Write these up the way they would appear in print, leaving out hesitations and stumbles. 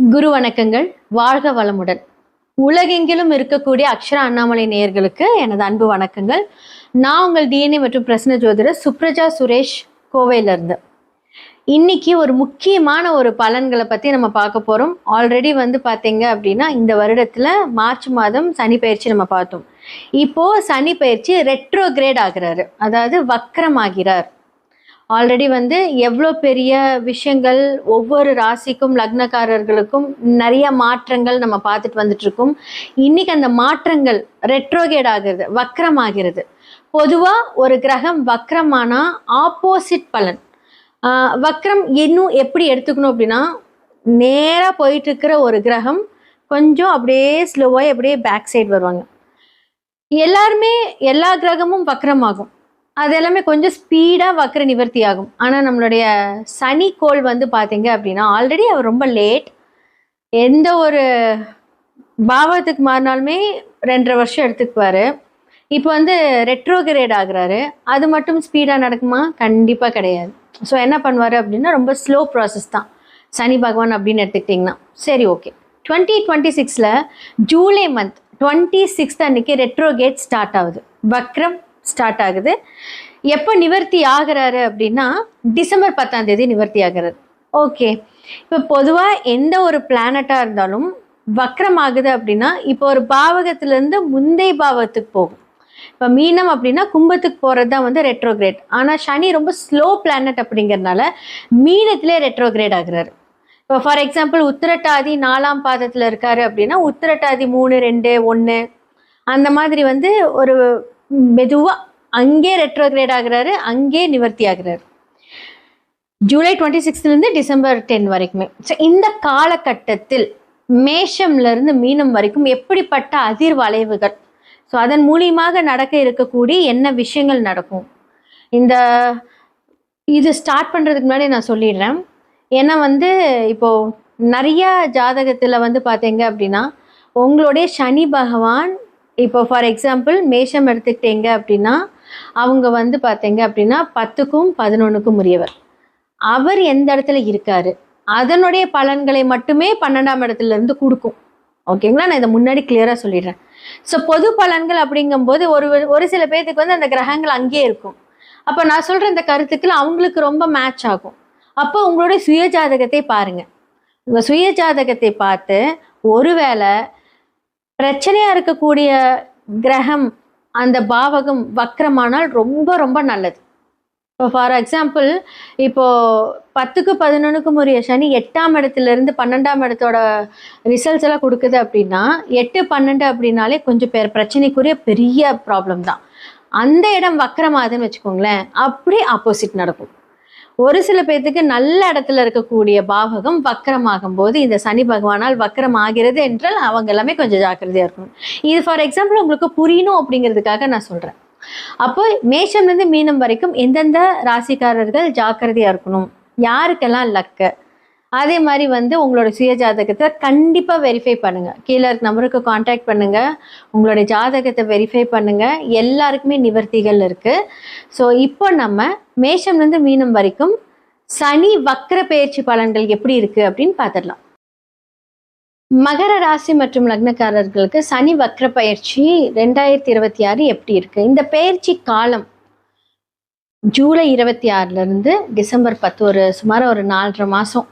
குரு வணக்கங்கள். வாழ்க வளமுடன். உலகெங்கிலும் இருக்கக்கூடிய அக்ஷரா அண்ணாமலை நேயர்களுக்கு எனது அன்பு வணக்கங்கள். நான் உங்கள் டிஎன்ஏ மற்றும் பிரசன்ன ஜோதிடர் சுப்ரஜா சுரேஷ், கோவையில இருந்து. இன்னைக்கு ஒரு முக்கியமான ஒரு பலன்களை பத்தி நம்ம பார்க்க போறோம். ஆல்ரெடி பார்த்தீங்க அப்படின்னா இந்த வருடத்துல மார்ச் மாதம் சனி பயிற்சி நம்ம பார்த்தோம். இப்போ சனி பயிற்சி ரெட்ரோகிரேட் ஆகிறாரு, அதாவது வக்ரம் ஆகிறார். ஆல்ரெடி எவ்வளோ பெரிய விஷயங்கள் ஒவ்வொரு ராசிக்கும் லக்னக்காரர்களுக்கும் நிறைய மாற்றங்கள் நம்ம பார்த்துட்டு வந்துட்டு இருக்கோம். இன்னைக்கு அந்த மாற்றங்கள் ரெட்ரோகேட் ஆகிறது, வக்ரம் ஆகிறது. பொதுவாக ஒரு கிரகம் வக்ரமானா ஆப்போசிட் பலன். வக்ரம் இன்னும் எப்படி எடுத்துக்கணும் அப்படின்னா, நேராக போயிட்டு இருக்கிற ஒரு கிரகம் கொஞ்சம் அப்படியே ஸ்லோவாக அப்படியே பேக் சைடு வருவாங்க. எல்லாருமே எல்லா கிரகமும் வக்ரமாகும், அது எல்லாமே கொஞ்சம் ஸ்பீடாக வக்ர நிவர்த்தி ஆகும். ஆனால் நம்மளுடைய சனி கோள் பார்த்தீங்க அப்படின்னா ஆல்ரெடி அவர் ரொம்ப லேட். எந்த ஒரு பாவத்துக்கு மாறினாலுமே 2.5 வருஷம் எடுத்துக்குவார். இப்போ ரெட்ரோகிரேட் ஆகுறாரு. அது மட்டும் ஸ்பீடாக நடக்குமா? கண்டிப்பாக கிடையாது. ஸோ என்ன பண்ணுவார் அப்படின்னா ரொம்ப ஸ்லோ ப்ராசஸ் தான் சனி பகவான் அப்படின்னு எடுத்துக்கிட்டிங்கன்னா. சரி, ஓகே. 2026 ஜூலை மந்த் 26 அன்னைக்கு ரெட்ரோகேட் ஸ்டார்ட் ஆகுது, வக்ரம் ஸ்டார்ட் ஆகுது. எப்போ நிவர்த்தி ஆகிறாரு அப்படின்னா டிசம்பர் 10 நிவர்த்தி ஆகிறாரு. ஓகே, இப்போ பொதுவாக எந்த ஒரு பிளானட்டாக இருந்தாலும் வக்ரம் ஆகுது அப்படின்னா இப்போ ஒரு பாவகத்திலேருந்து முந்தைய பாவத்துக்கு போகும். இப்போ மீனம் அப்படின்னா கும்பத்துக்கு போகிறது தான் ரெட்ரோகிரேட். ஆனால் சனி ரொம்ப ஸ்லோ பிளானட் அப்படிங்கிறதுனால மீனத்திலே ரெட்ரோகிரேட் ஆகுறாரு. இப்போ ஃபார் எக்ஸாம்பிள் உத்திரட்டாதி 4ஆம் பாதத்தில் இருக்காரு அப்படின்னா உத்திரட்டாதி 3, 2, 1 அந்த மாதிரி ஒரு மெதுவாக அங்கே ரெட்ரோகிரேட் ஆகுறாரு, அங்கே நிவர்த்தி ஆகுறாரு. ஜூலை 26 டிசம்பர் 10 வரைக்குமே. ஸோ இந்த காலகட்டத்தில் மேஷம்லேருந்து மீனம் வரைக்கும் எப்படிப்பட்ட அதிர்வளைவுகள், ஸோ அதன் மூலியமாக நடக்க இருக்கக்கூடிய என்ன விஷயங்கள் நடக்கும், இது ஸ்டார்ட் பண்ணுறதுக்கு முன்னாடி நான் சொல்லிடுறேன். ஏன்னா இப்போது நிறைய ஜாதகத்தில் பார்த்தீங்க அப்படின்னா உங்களுடைய சனி பகவான் இப்போ ஃபார் எக்ஸாம்பிள் மேஷம் எடுத்துக்கிட்டீங்க அப்படின்னா அவங்க பார்த்தீங்க அப்படின்னா 10க்கும் 11க்கும் உரியவர். அவர் எந்த இடத்துல இருக்காரு அதனுடைய பலன்களை மட்டுமே 12ஆம் இடத்துல இருந்து கொடுக்கும். ஓகேங்களா? நான் இதை முன்னாடி கிளியராக சொல்லிடுறேன். ஸோ பொது பலன்கள் அப்படிங்கும்போது ஒரு சில பேர்த்துக்கு அந்த கிரகங்கள் அங்கேயே இருக்கும். அப்போ நான் சொல்கிற இந்த கருத்துக்கள் அவங்களுக்கு ரொம்ப மேட்ச் ஆகும். அப்போ உங்களுடைய சுய ஜாதகத்தை பாருங்க. உங்கள் சுய ஜாதகத்தை பார்த்து ஒருவேளை பிரச்சனையாக இருக்கக்கூடிய கிரகம் அந்த பாவகம் வக்ரமானால் ரொம்ப ரொம்ப நல்லது. இப்போ ஃபார் எக்ஸாம்பிள் இப்போது 10க்கு 11க்கும் உரிய சனி 8ஆம் இடத்துலேருந்து 12ஆம் இடத்தோட ரிசல்ட்ஸ் எல்லாம் கொடுக்குது அப்படின்னா 8, 12 அப்படின்னாலே கொஞ்சம் பிரச்சனைக்குரிய பெரிய ப்ராப்ளம் தான். அந்த இடம் வக்ரமாகுதுன்னு வச்சுக்கோங்களேன், அப்படி ஆப்போசிட் நடக்கும். ஒரு சில பேர்த்துக்கு நல்ல இடத்துல இருக்கக்கூடிய பாவகம் வக்ரமாகும் போது இந்த சனி பகவானால் வக்ரம் ஆகிறது என்றால் அவங்க எல்லாமே கொஞ்சம் ஜாக்கிரதையாக இருக்கணும். இது ஃபார் எக்ஸாம்பிள் உங்களுக்கு புரியணும் அப்படிங்கிறதுக்காக நான் சொல்கிறேன். அப்போ மேஷம்லேருந்து மீனம் வரைக்கும் எந்தெந்த ராசிக்காரர்கள் ஜாக்கிரதையாக இருக்கணும், யாருக்கெல்லாம் லக்கு, அதே மாதிரி உங்களோட சுய ஜாதகத்தை கண்டிப்பாக வெரிஃபை பண்ணுங்கள். கீழே இருக்க நம்பருக்கு காண்டாக்ட் பண்ணுங்கள், உங்களுடைய ஜாதகத்தை வெரிஃபை பண்ணுங்கள். எல்லாருக்குமே நிவர்த்திகள் இருக்குது. ஸோ இப்போ நம்ம மேஷம்லேருந்து மீனம் வரைக்கும் சனி வக்ர பயிற்சி பலன்கள் எப்படி இருக்குது அப்படின்னு பார்த்துடலாம். மகர ராசி மற்றும் லக்னக்காரர்களுக்கு சனி வக்ர பயிற்சி 2026 எப்படி இருக்குது? இந்த பயிற்சி காலம் ஜூலை 26 டிசம்பர் 10, சுமார் ஒரு 4.5 மாதம்.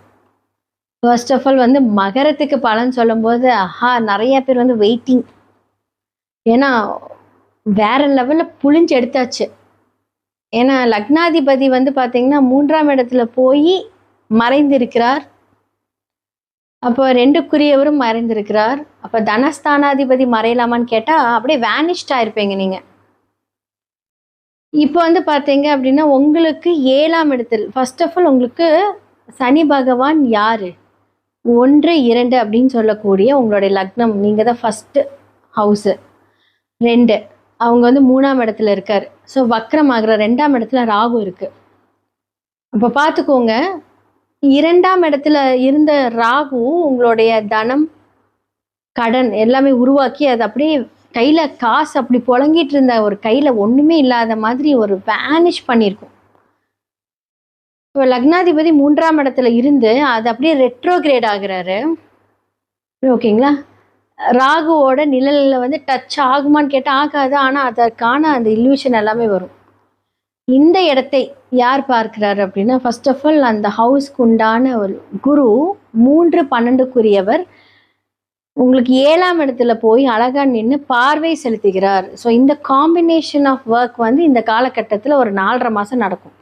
ஃபர்ஸ்ட் ஆஃப் ஆல் மகரத்துக்கு பலன் சொல்லும்போது நிறைய பேர் வெயிட்டிங். ஏன்னா வேற லெவலில் புளிஞ்சு எடுத்தாச்சு. ஏன்னா லக்னாதிபதி பார்த்தீங்கன்னா 3ஆம் இடத்துல போய் மறைந்திருக்கிறார். அப்போ 2க்குரியவரும் மறைந்திருக்கிறார். அப்போ தனஸ்தானாதிபதி மறையலாமான்னு கேட்டால் அப்படியே வேனிஷ்ட் ஆயிருப்பீங்க நீங்கள். இப்போ பார்த்தீங்க அப்படின்னா உங்களுக்கு 7ஆம் இடத்தில் ஃபர்ஸ்ட் ஆஃப் ஆல் உங்களுக்கு சனி பகவான் யார்? 1, 2 அப்படின்னு சொல்லக்கூடிய உங்களுடைய லக்னம், நீங்கள் தான் ஃபஸ்ட்டு ஹவுஸு. 2 அவங்க 3ஆம் இடத்துல இருக்கார். ஸோ வக்ரம் ஆகிற 2ஆம் இடத்துல ராகு இருக்குது. அப்போ பார்த்துக்கோங்க, 2ஆம் இடத்துல இருந்த ராகு உங்களுடைய தனம், கடன் எல்லாமே உருவாக்கி அது அப்படியே கையில் காசு அப்படி புழங்கிட்டு இருந்த ஒரு கையில் ஒன்றுமே இல்லாத மாதிரி ஒரு வேனிஷ் பண்ணியிருக்கும். இப்போ லக்னாதிபதி 3ஆம் இடத்துல இருந்து அது அப்படியே ரெட்ரோகிரேட் ஆகுறாரு. ஓகேங்களா? ராகுவோட நிழல்ல வந்து டச் ஆகுமான்னு கேட்டா ஆகாது. ஆனா, அதற்கான அந்த இல்யூஷன் எல்லாமே வரும். இந்த இடத்தை யார் பார்க்கிறார் அப்படின்னா, ஃபர்ஸ்ட் ஆஃப் ஆல் அந்த ஹவுஸ்க்கு உண்டான ஒரு குரு 3, 12க்குரியவர் உங்களுக்கு 7ஆம் இடத்துல போய் அழகா நின்னு பார்வை செலுத்துகிறார். ஸோ இந்த காம்பினேஷன் ஆஃப் ஒர்க் வந்து இந்த காலகட்டத்துல ஒரு 4 1/2 மாசம் நடக்கும்.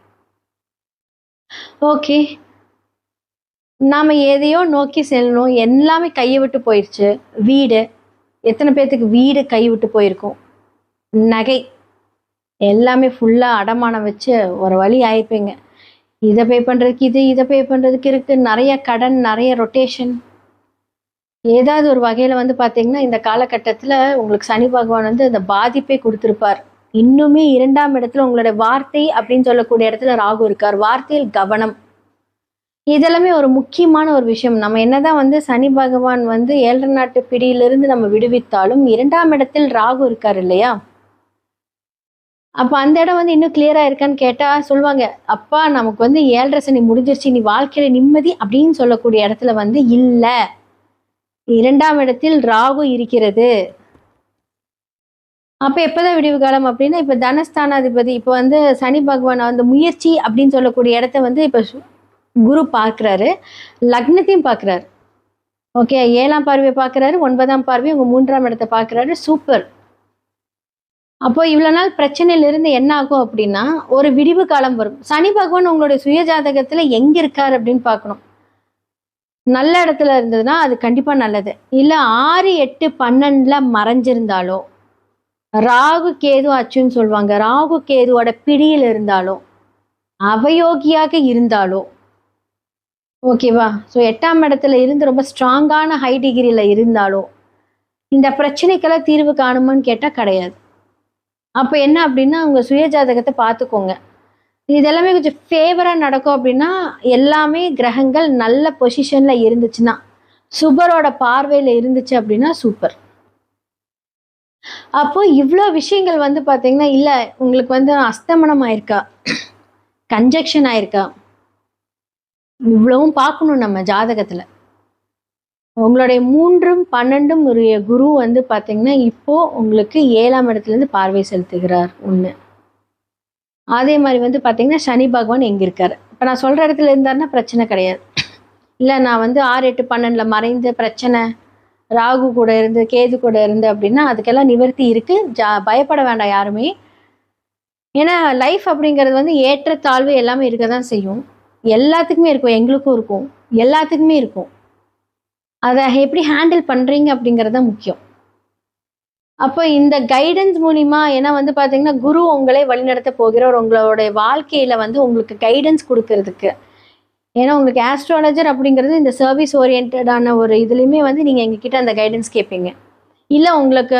ஓகே. நாம எதையோ நோக்கி செல்லணும். எல்லாமே கைய விட்டு போயிருச்சு. வீடு, எத்தன பேத்துக்கு வீடு கை விட்டு போயிருக்கும்? நகை, எல்லாமே ஃபுல்லா அடமானம் வச்சு ஒரு வழி ஆயிருப்பீங்க. இத பே பண்றதுக்கு இது, இத பே பண்றதுக்கு இருக்கு. நெறைய கடன், நெறைய ரொட்டேஷன். ஏதாவது ஒரு வகையில வந்து பார்த்தீங்கன்னா, இந்த காலகட்டத்தில உங்களுக்கு சனி பகவான் வந்து அந்த பாதிப்பை குடுத்திருப்பார். இன்னுமே 2ஆம் இடத்துல உங்களுடைய வார்த்தை அப்படின்னு சொல்லக்கூடிய இடத்துல ராகு இருக்கார். வார்த்தையில் கவனம். இதெல்லாமே ஒரு முக்கியமான ஒரு விஷயம். நம்ம என்னதான் வந்து சனி பகவான் வந்து 7 நாட்டு பிடியிலிருந்து நம்ம விடுவித்தாலும், 2ஆம் இடத்தில் ராகு இருக்கார் இல்லையா? அப்ப அந்த இடம் வந்து இன்னும் கிளியரா இருக்கான்னு கேட்டா சொல்லுவாங்க, "அப்பா நமக்கு வந்து 7 சனி முடிஞ்சிருச்சு. இனி வாழ்க்கையில நிம்மதி" அப்படின்னு சொல்லக்கூடிய இடத்துல வந்து இல்ல. 2ஆம் இடத்தில் ராகு இருக்கிறது. அப்ப எப்பதான் விடிவு காலம் அப்படின்னா, இப்ப தனஸ்தானாதிபதி இப்ப வந்து சனி பகவான் அந்த முயற்சி அப்படின்னு சொல்லக்கூடிய இடத்த வந்து இப்ப குரு பார்க்கிறாரு. லக்னத்தையும் பார்க்கிறாரு. ஓகே. 7ஆம் பார்வைய பார்க்கிறாரு. 9ஆம் பார்வை உங்க 3ஆம் இடத்த பார்க்கிறாரு. சூப்பர். அப்போ இவ்வளவு நாள் பிரச்சனையில இருந்து என்ன ஆகும் அப்படின்னா, ஒரு விடிவு காலம் வரும். சனி பகவான் உங்களுடைய சுய ஜாதகத்துல எங்க இருக்காரு அப்படின்னு பார்க்கணும். நல்ல இடத்துல இருந்ததுன்னா அது கண்டிப்பா நல்லது. இல்ல 6, 8, 12ல மறைஞ்சிருந்தாலோ, ராகு கேது அச்சுன்னு சொல்லுவாங்க. ராகு கேதுவோட பிடியில் இருந்தாலோ, அவயோகியாக இருந்தாலோ, ஓகேவா? ஸோ 8ஆம் இடத்துல இருந்து ரொம்ப ஸ்ட்ராங்கான ஹை டிகிரில இருந்தாலோ, இந்த பிரச்சனைக்கெல்லாம் தீர்வு காணுமான்னு கேட்டா கிடையாது. அப்ப என்ன அப்படின்னா, உங்க சுய ஜாதகத்த பார்த்துக்கோங்க. இதெல்லாமே கொஞ்சம் ஃபேவரா நடக்கும் அப்படின்னா, எல்லாமே கிரகங்கள் நல்ல பொசிஷன்ல இருந்துச்சுன்னா, சுபரோட பார்வையில இருந்துச்சு அப்படின்னா சூப்பர். அப்போ இவ்ளோ விஷயங்கள் வந்து பார்த்தீங்கன்னா, இல்ல உங்களுக்கு வந்து அஸ்தமனம் ஆயிருக்கா? கன்ஜக்ஷன் ஆயிருக்கா? இவ்வளவும் பார்க்கணும் நம்ம ஜாதகத்துல. உங்களுடைய 3ம் 12ம் உரிய குரு வந்து பார்த்தீங்கன்னா, இப்போ உங்களுக்கு 7ஆம் இடத்துலேருந்து பார்வை செலுத்துகிறார் 1. அதே மாரி வந்து பார்த்தீங்கன்னா, சனி பகவான் எங்க இருக்காரு? இப்ப நான் சொல்ற இடத்துல இருந்தாருன்னா பிரச்சனை கிடையாது. இல்ல நான் வந்து 6, 8, 12ல மறைந்து பிரச்சனை, ராகு கூட இருந்து, கேது கூட இருந்து அப்படின்னா, அதுக்கெல்லாம் நிவர்த்தி இருக்கு. பயப்பட வேண்டாம் யாருமே. ஏன்னா லைஃப் அப்படிங்கிறது வந்து ஏற்றத்தாழ்வு எல்லாமே இருக்க தான் செய்யும். எல்லாத்துக்குமே இருக்கும். எங்களுக்கும் இருக்கும். எல்லாத்துக்குமே இருக்கும். அத எப்படி ஹேண்டில் பண்றீங்க அப்படிங்கிறது தான் முக்கியம். அப்ப இந்த கைடன்ஸ் மூலியமா ஏன்னா வந்து பார்த்தீங்கன்னா, குரு உங்களை வழிநடத்த போகிறவர். உங்களுடைய வாழ்க்கையில வந்து உங்களுக்கு கைடன்ஸ் குடுக்கறதுக்கு. ஏன்னா உங்களுக்கு ஆஸ்ட்ராலஜர் அப்படிங்கிறது இந்த சர்வீஸ் ஓரியன்டடான ஒரு இதுலயுமே வந்து நீங்க எங்ககிட்ட அந்த கைடன்ஸ் கேட்பீங்க. இல்ல உங்களுக்கு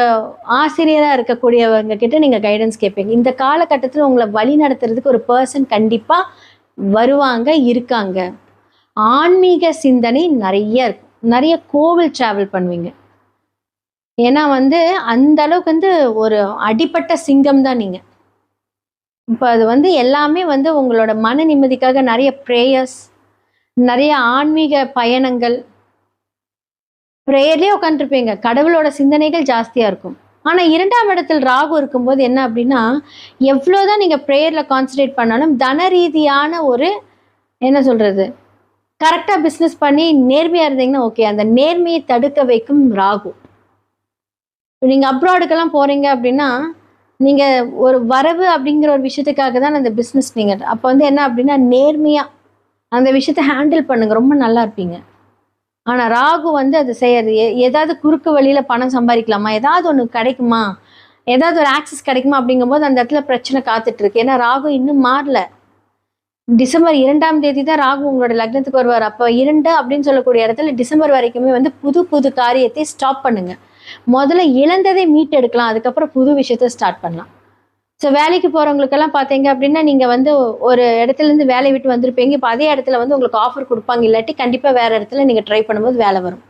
ஆசிரியரா இருக்கக்கூடியவங்க கிட்ட நீங்க கைடன்ஸ் கேட்பீங்க. இந்த காலகட்டத்தில உங்கள வழி நடத்துறதுக்கு ஒரு பெர்சன் கண்டிப்பா வருவாங்க, இருக்காங்க. ஆன்மீக சிந்தனை நெறைய இருக்கும். நெறைய கோவில் டிராவல் பண்ணுவீங்க. ஏன்னா வந்து அந்த அளவுக்கு வந்து ஒரு அடிபட்ட சிங்கம் தான் நீங்க. இப்ப அது வந்து எல்லாமே வந்து உங்களோட மன நிம்மதிக்காக நெறைய பிரேயர்ஸ், நெறைய ஆன்மீக பயணங்கள், பிரேயர்லயே உட்காந்துருப்பீங்க. கடவுளோட சிந்தனைகள் ஜாஸ்தியா இருக்கும். ஆனா 2ஆம் இடத்தில் ராகு இருக்கும்போது என்ன அப்படின்னா, எவ்வளோதான் நீங்க பிரேயர்ல கான்சன்ட்ரேட் பண்ணாலும் தன ரீதியான ஒரு என்ன சொல்றது? கரெக்ட்டா பிசினஸ் பண்ணி நேர்மையா இருந்தீங்கன்னா ஓகே. அந்த நேர்மையை தடுக்க வைக்கும் ராகு. நீங்க அப்ராடுக்கெல்லாம் போறீங்க அப்படின்னா, நீங்க ஒரு வரவு அப்படிங்கிற ஒரு விஷயத்துக்காக தான் அந்த பிசினஸ் நீங்க அப்ப வந்து என்ன அப்படின்னா, நேர்மையா அந்த விஷயத்த ஹேண்டில் பண்ணுங்க. ரொம்ப நல்லா இருப்பீங்க. ஆனா ராகு வந்து அது செய்யாது. ஏதாவது குறுக்கு வழியில பணம் சம்பாரிக்கலாமா? ஏதாவது ஒண்ணு கிடைக்குமா? ஏதாவது ஒரு ஆக்சஸ் கிடைக்குமா? அப்படிங்கும்போது அந்த இடத்துல பிரச்சனை காத்துட்டு இருக்கு. ஏன்னா ராகு இன்னும் மாறல. டிசம்பர் 2ஆம் தேதி தான் ராகு உங்களோட லக்னத்துக்கு வருவார். அப்ப 2 அப்படின்னு சொல்லக்கூடிய இடத்துல டிசம்பர் வரைக்குமே வந்து புது புது காரியத்தை ஸ்டாப் பண்ணுங்க. முதல்ல இழந்ததை மீட்டெடுக்கலாம். அதுக்கப்புறம் புது விஷயத்த ஸ்டார்ட் பண்ணலாம். ஸோ வேலைக்கு போறவங்களுக்கெல்லாம் பார்த்தீங்க அப்படின்னா, நீங்க வந்து ஒரு இடத்துலேருந்து வேலைய விட்டு வந்திருப்பீங்க. இப்ப அதே இடத்துல வந்து உங்களுக்கு ஆஃபர் குடுப்பாங்க. இல்லாட்டி கண்டிப்பா வேற இடத்துல நீங்க ட்ரை பண்ணும்போது வேலை வரும்.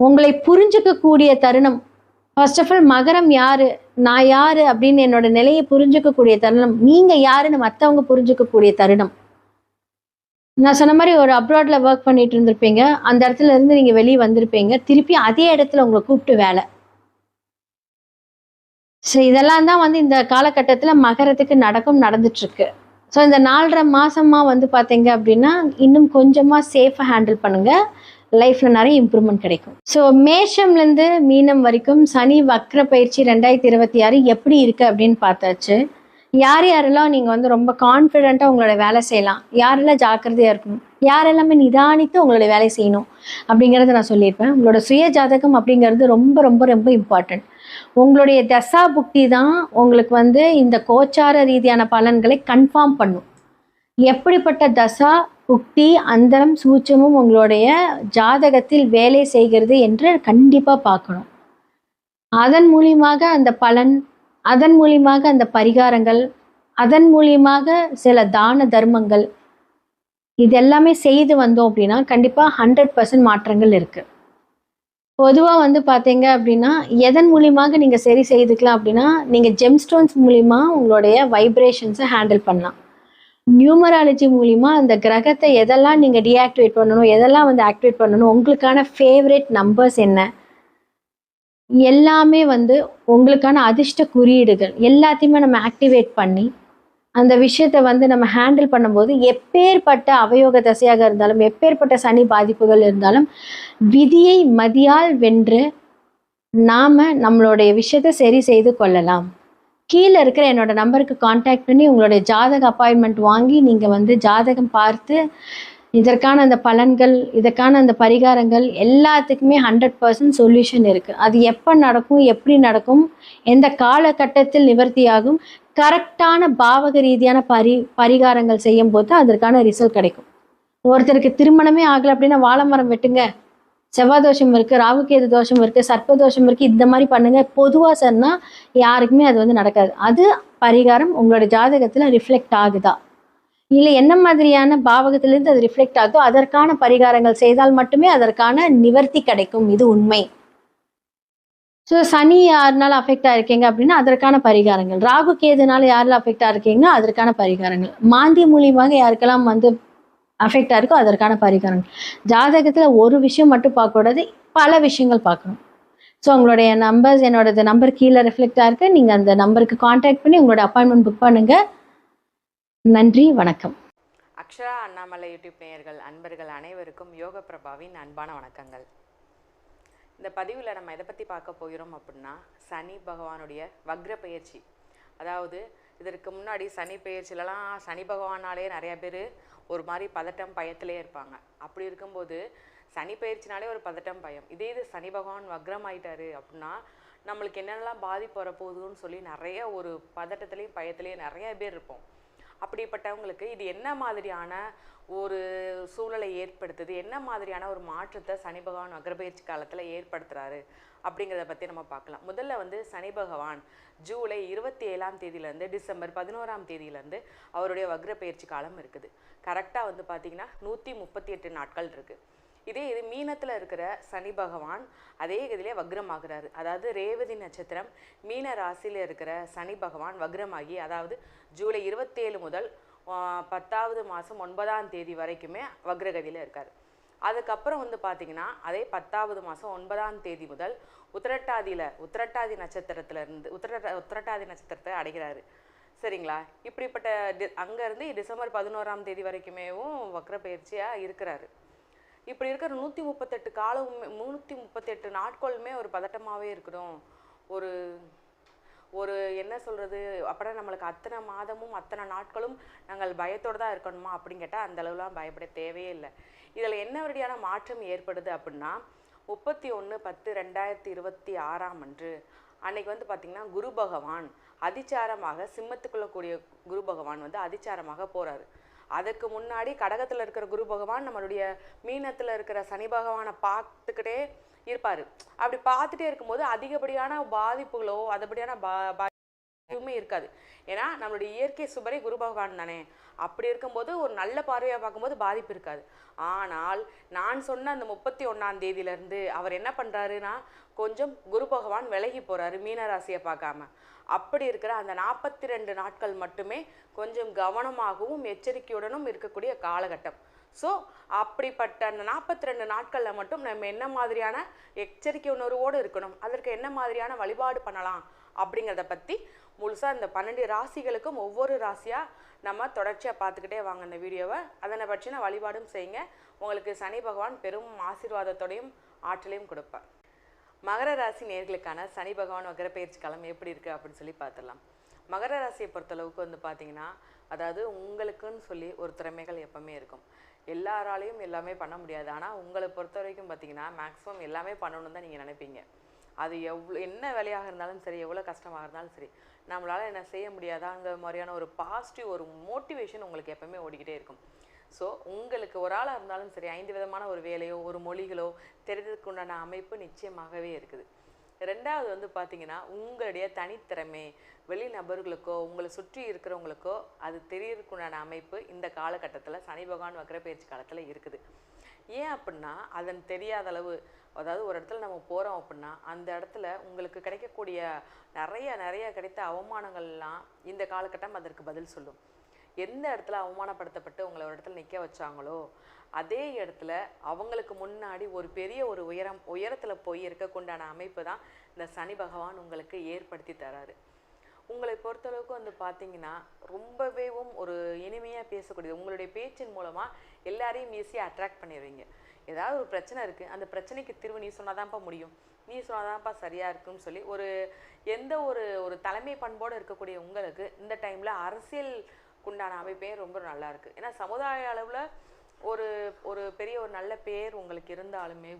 உங்களை புரிஞ்சுக்கக்கூடிய தருணம். ஃபர்ஸ்ட் ஆஃப் ஆல் மகரம் யாரு? நான் யாரு? அப்படின்னு என்னோட நிலைய புரிஞ்சுக்கக்கூடிய தருணம். நீங்க யாருன்னு மத்தவங்க புரிஞ்சுக்கக்கூடிய தருணம். நான் சொன்ன மாரி ஒரு அப்ராட்ல வொர்க் பண்ணிட்டு இருந்திருப்பீங்க. அந்த இடத்துல இருந்து நீங்க வெளிய வந்திருப்பீங்க. திருப்பி அதே இடத்துல உங்கள கூப்ட்டு வேல. ஸோ இதெல்லாம் தான் வந்து இந்த காலகட்டத்தில மகரத்துக்கு நடந்துட்டுருக்கு. ஸோ இந்த 4 1/2 மாசமா வந்து பார்த்தீங்க அப்டின்னா, இன்னும் கொஞ்சமா சேஃபா ஹேண்டில் பண்ணுங்க. லைஃப்ல நெறைய இம்ப்ரூவ்மென்ட் கிடைக்கும். ஸோ மேஷம்லேருந்து மீனம் வரைக்கும் சனி வக்ர பயிற்சி 2026 எப்படி இருக்கு அப்டின்னு பார்த்தாச்சு. யார் யாரெல்லாம் நீங்க வந்து ரொம்ப கான்ஃபிடென்ட்டா உங்களோட வேலை செய்யலாம், யாரெல்லாம் ஜாக்கிரதையா இருக்கணும், யாரெல்லாமே நிதானித்து உங்களுடைய வேலை செய்யணும் அப்படிங்கிறத நான் சொல்லியிருப்பேன். உங்களோட சுய ஜாதகம் அப்படிங்கிறது ரொம்ப ரொம்ப ரொம்ப இம்பார்ட்டன்ட். உங்களுடைய தசா புக்தி தான் உங்களுக்கு வந்து இந்த கோச்சார ரீதியான பலன்களை கன்ஃபார்ம் பண்ணும். எப்படிப்பட்ட தசா புக்தி அந்தரம் சூட்சமும் உங்களுடைய ஜாதகத்தில் வேலை செய்கிறது என்று கண்டிப்பா பார்க்கணும். அதன் மூலியமாக அந்த பலன், அதன் மூலியமாக அந்த பரிகாரங்கள், அதன் மூலியமாக சில தான தர்மங்கள், இது எல்லாமே செய்து வந்தோம் அப்படின்னா கண்டிப்பா 100% மாற்றங்கள் இருக்கு. பொதுவா வந்து பார்த்தீங்க அப்படின்னா, எதன் மூலியமாக நீங்க சரி செய்துக்கலாம் அப்படின்னா, நீங்க ஜெம்ஸ்டோன்ஸ் மூலியமா உங்களுடைய வைப்ரேஷன்ஸ ஹேண்டில் பண்ணலாம். நியூமராலஜி மூலியமா அந்த கிரகத்த எதெல்லாம் நீங்க டீஆக்டிவேட் பண்ணணும், எதெல்லாம் வந்து ஆக்டிவேட் பண்ணணும், உங்களுக்கான ஃபேவரைட் நம்பர்ஸ் என்ன? எல்லாமே வந்து உங்களுக்கான அதிர்ஷ்ட குறியீடுகள் எல்லாத்தையுமே நம்ம ஆக்டிவேட் பண்ணி, அந்த விஷயத்த வந்து நம்ம ஹேண்டில் பண்ணும்போது, எப்பேர்ப்பட்ட அவயோக தசையாக இருந்தாலும், எப்பேர்ப்பட்ட சனி பாதிப்புகள் இருந்தாலும், விதியை மதியால் வென்று நாம நம்மளுடைய விஷயத்த சரி செய்து கொள்ளலாம். கீழ இருக்கிற என்னோட நம்பருக்கு கான்டாக்ட் பண்ணி உங்களுடைய ஜாதக அப்பாயின்மெண்ட் வாங்கி, நீங்க வந்து ஜாதகம் பார்த்து, இதற்கான அந்த பலன்கள், இதற்கான அந்த பரிகாரங்கள் எல்லாத்துக்குமே 100% சொல்யூஷன் இருக்கு. அது எப்ப நடக்கும், எப்படி நடக்கும், எந்த காலகட்டத்தில் நிவர்த்தியாகும், கரெக்டான பாவக ரீதியான பரிகாரங்கள் செய்யும்போது அதற்கான ரிசல்ட் கிடைக்கும். ஒருத்தருக்கு திருமணமே ஆகல அப்படின்னா வாழை மரம் வெட்டுங்க. செவ்வாய் தோஷம் இருக்கு, ராகுகேது தோஷம் இருக்கு, சர்ப்ப தோஷம் இருக்கு, இந்த மாதிரி பண்ணுங்க. பொதுவா சொன்னா யாருக்குமே அது வந்து நடக்காது. அது பரிகாரம் உங்களோட ஜாதகத்துல ரிஃப்ளெக்ட் ஆகுதா? இல்ல என்ன மாதிரியான பாவகத்திலிருந்து அது ரிஃப்ளெக்ட் ஆகுதோ அதற்கான பரிகாரங்கள் செய்தால் மட்டுமே அதற்கான நிவர்த்தி கிடைக்கும். இது உண்மை. ஸோ சனி யாருனால அஃபெக்ட் ஆயிருக்கீங்க அப்படின்னா அதற்கான பரிகாரங்கள். ராகு கேதுனால யாரெல்லாம் அஃபெக்ட் ஆயிருக்கீங்க அதற்கான பரிகாரங்கள். மாந்தி மூலியமாக யாருக்கெல்லாம் வந்து அஃபெக்ட் ஆயிருக்கோ அதற்கான பரிகாரங்கள். ஜாதகத்துல ஒரு விஷயம் மட்டும் பார்க்கக்கூடாது, பல விஷயங்கள் பார்க்கணும். ஸோ உங்களுடைய நம்பர்ஸ் என்னோட நம்பர் கீழே ரிஃப்ளெக்ட் ஆயிருக்கு. நீங்க அந்த நம்பருக்கு கான்டாக்ட் பண்ணி உங்களோட அப்பாயின்மெண்ட் புக் பண்ணுங்க. நன்றி, வணக்கம். அக்ஷரா அண்ணாமலை யூடியூப் நேயர்கள் அன்பர்கள் அனைவருக்கும் யோக பிரபாவின் அன்பான வணக்கங்கள். இந்த பதிவில் நம்ம எதை பற்றி பார்க்க போகிறோம் அப்படின்னா, சனி பகவானுடைய வக்ர பயிற்சி. அதாவது இதற்கு முன்னாடி சனி பயிற்சியிலலாம் சனி பகவானாலே நிறையா பேர் ஒரு மாதிரி பதட்டம் பயத்திலே இருப்பாங்க. அப்படி இருக்கும்போது சனி பயிற்சினாலே ஒரு பதட்டம் பயம். இதே இது சனி பகவான் வக்ரம் ஆயிட்டாரு அப்படின்னா நம்மளுக்கு என்னென்னலாம் பாதிப்பு வரப்போகுதுன்னு சொல்லி நிறைய ஒரு பதட்டத்துலேயும் பயத்துலேயும் நிறைய பேர் இருப்போம். அப்படிப்பட்டவங்களுக்கு இது என்ன மாதிரியான ஒரு சூழலை ஏற்படுத்துது, என்ன மாதிரியான ஒரு மாற்றத்தை சனி பகவான் வக்ரபெயர்ச்சி காலத்தில் ஏற்படுத்துகிறாரு அப்படிங்கிறத பற்றி நம்ம பார்க்கலாம். முதல்ல வந்து சனி பகவான் ஜூலை 27ஆம் தேதியிலேருந்து டிசம்பர் 11ஆம் தேதியிலேருந்து அவருடைய வக்ரபெயர்ச்சி காலம் இருக்குது. கரெக்டாக வந்து பார்த்திங்கன்னா 138 நாட்கள் இருக்குது. இது மீனத்தில் இருக்கிற சனி பகவான் அதே இதிலே வக்ரமாகிறாரு. அதாவது ரேவதி நட்சத்திரம் மீன ராசியில் இருக்கிற சனி பகவான் வக்ரமாகி, அதாவது ஜூலை 27 முதல் 10வது மாதம் 9ஆம் தேதி வரைக்குமே வக்ரகதியில் இருக்கார். அதுக்கப்புறம் வந்து பார்த்திங்கன்னா அதே 10வது மாதம் 9ஆம் தேதி முதல் உத்திரட்டாதி நட்சத்திரத்திலிருந்து உத்திரட்டாதி நட்சத்திரத்தை அடைகிறாரு. சரிங்களா? இப்படிப்பட்ட அங்கேருந்து டிசம்பர் 11ஆம் தேதி வரைக்குமேவும் வக்ர பயிற்சியாக இருக்கிறாரு. இப்படி இருக்கிற 138 நாட்களுமே ஒரு பதட்டமாகவே இருக்கணும். ஒரு என்ன சொல்கிறது, அப்படின்னா நம்மளுக்கு அத்தனை மாதமும் அத்தனை நாட்களும் நாங்கள் பயத்தோடு தான் இருக்கணுமா அப்படின்னு கேட்டால் அந்த அளவுலாம் பயப்பட தேவையே இல்லை. இதில் என்ன வழியான மாற்றம் ஏற்படுது அப்படின்னா 31/10/2026 அன்று அன்னைக்கு வந்து பார்த்திங்கன்னா குரு பகவான் அதிச்சாரமாக சிம்மத்துக்குள்ள கூடிய குரு பகவான் வந்து அதிச்சாரமாக போகிறாரு. அதுக்கு முன்னாடி கடகத்தில் இருக்கிற குரு பகவான் நம்மளுடைய மீனத்தில் இருக்கிற சனி பகவானை பார்த்துக்கிட்டே இருப்பார். அப்படி பார்த்துட்டே இருக்கும்போது அதிகப்படியான பாதிப்புகளோ அதுபடியான பாதிப்புமே இருக்காது. ஏன்னா நம்மளுடைய இயற்கை சுபரே குரு பகவான் தானே. அப்படி இருக்கும்போது ஒரு நல்ல பார்வையாக பார்க்கும்போது பாதிப்பு இருக்காது. ஆனால் நான் சொன்ன அந்த 31ஆம் தேதியிலேருந்து அவர் என்ன பண்ணுறாருன்னா கொஞ்சம் குரு பகவான் விலகி போகிறாரு மீனராசியை பார்க்காம. அப்படி இருக்கிற அந்த 42 நாட்கள் மட்டுமே கொஞ்சம் கவனமாகவும் எச்சரிக்கையுடனும் இருக்கக்கூடிய காலகட்டம். ஸோ அப்படிப்பட்ட அந்த 42 நாட்களில் மட்டும் நம்ம என்ன மாதிரியான எச்சரிக்கை உணர்வோடு இருக்கணும், அதற்கு என்ன மாதிரியான வழிபாடு பண்ணலாம் அப்படிங்கிறத பற்றி முழுசாக இந்த 12 ராசிகளுக்கும் ஒவ்வொரு ராசியாக நம்ம தொடர்ச்சியாக பார்த்துக்கிட்டே வாங்க இந்த வீடியோவை. அதனை பற்றின வழிபாடும் செய்யுங்க. உங்களுக்கு சனி பகவான் பெரும் ஆசீர்வாதத்தோடையும் ஆற்றலையும் கொடுப்பார். மகர ராசி நேயர்களுக்கான சனி பகவான் வக்ர பயிற்சி காலம் எப்படி இருக்குது அப்படின்னு சொல்லி பார்த்துடலாம். மகர ராசியை பொறுத்தளவுக்கு வந்து பார்த்தீங்கன்னா, அதாவது உங்களுக்குன்னு சொல்லி ஒரு திறமைகள் எப்பவுமே இருக்கும். எல்லாராலையும் எல்லாமே பண்ண முடியாது. ஆனால் உங்களை பொறுத்த வரைக்கும் பார்த்தீங்கன்னா மேக்ஸிமம் எல்லாமே பண்ணணும்னு தான் நீங்கள் நினைப்பீங்க. அது என்ன வேலையாக இருந்தாலும் சரி, எவ்வளோ கஷ்டமாக இருந்தாலும் சரி, நம்மளால் என்ன செய்ய முடியாதாங்கிற மாதிரியான ஒரு பாசிட்டிவ் ஒரு மோட்டிவேஷன் உங்களுக்கு எப்பவுமே ஓடிக்கிட்டே இருக்கும். ஸோ உங்களுக்கு ஒரு ஆளாக இருந்தாலும் சரி, 5 விதமான ஒரு வேலையோ ஒரு மொழிகளோ தெரிந்ததுக்கு உண்டான அமைப்பு நிச்சயமாகவே இருக்குது. ரெண்டாவது வந்து பார்த்தீங்கன்னா, உங்களுடைய தனித்திறமை வெளி நபர்களுக்கோ உங்களை சுற்றி இருக்கிறவங்களுக்கோ அது தெரியறதுக்குண்டான அமைப்பு இந்த காலகட்டத்தில் சனி பகவான் வக்ர பயிற்சி காலத்தில் இருக்குது. ஏன் அப்படின்னா, அதன் தெரியாத அளவு, அதாவது ஒரு இடத்துல நம்ம போகிறோம் அப்படின்னா அந்த இடத்துல உங்களுக்கு கிடைக்கக்கூடிய நிறைய கிடைத்த அவமானங்கள்லாம் இந்த காலகட்டம் அதற்கு பதில் சொல்லும். எந்த இடத்துல அவமானப்படுத்தப்பட்டு உங்களை ஒரு இடத்துல நிற்க வச்சாங்களோ அதே இடத்துல அவங்களுக்கு முன்னாடி ஒரு பெரிய ஒரு உயரத்தில் போய் இருக்கக்குண்டான அமைப்பு தான் இந்த சனி பகவான் உங்களுக்கு ஏற்படுத்தி தராரு. உங்களை பொறுத்தளவுக்கு வந்து பார்த்தீங்கன்னா ரொம்பவேவும் ஒரு இனிமையாக பேசக்கூடியது. உங்களுடைய பேச்சின் மூலமாக எல்லாரையும் ஈஸியாக அட்ராக்ட் பண்ணிடுவீங்க. ஏதாவது ஒரு பிரச்சனை இருக்குது, அந்த பிரச்சனைக்கு தீர்வு நீ சொன்னாதான்ப்பா முடியும், நீ சொன்னாதான்ப்பா சரியாக இருக்குன்னு சொல்லி எந்த ஒரு தலைமை பண்போடு இருக்கக்கூடிய உங்களுக்கு இந்த டைமில் அரசியலுக்குண்டான அமைப்பே ரொம்ப நல்லா இருக்குது. ஏன்னா சமுதாய அளவில் ஒரு பெரிய ஒரு நல்ல பேர் உங்களுக்கு இருந்தாலுமே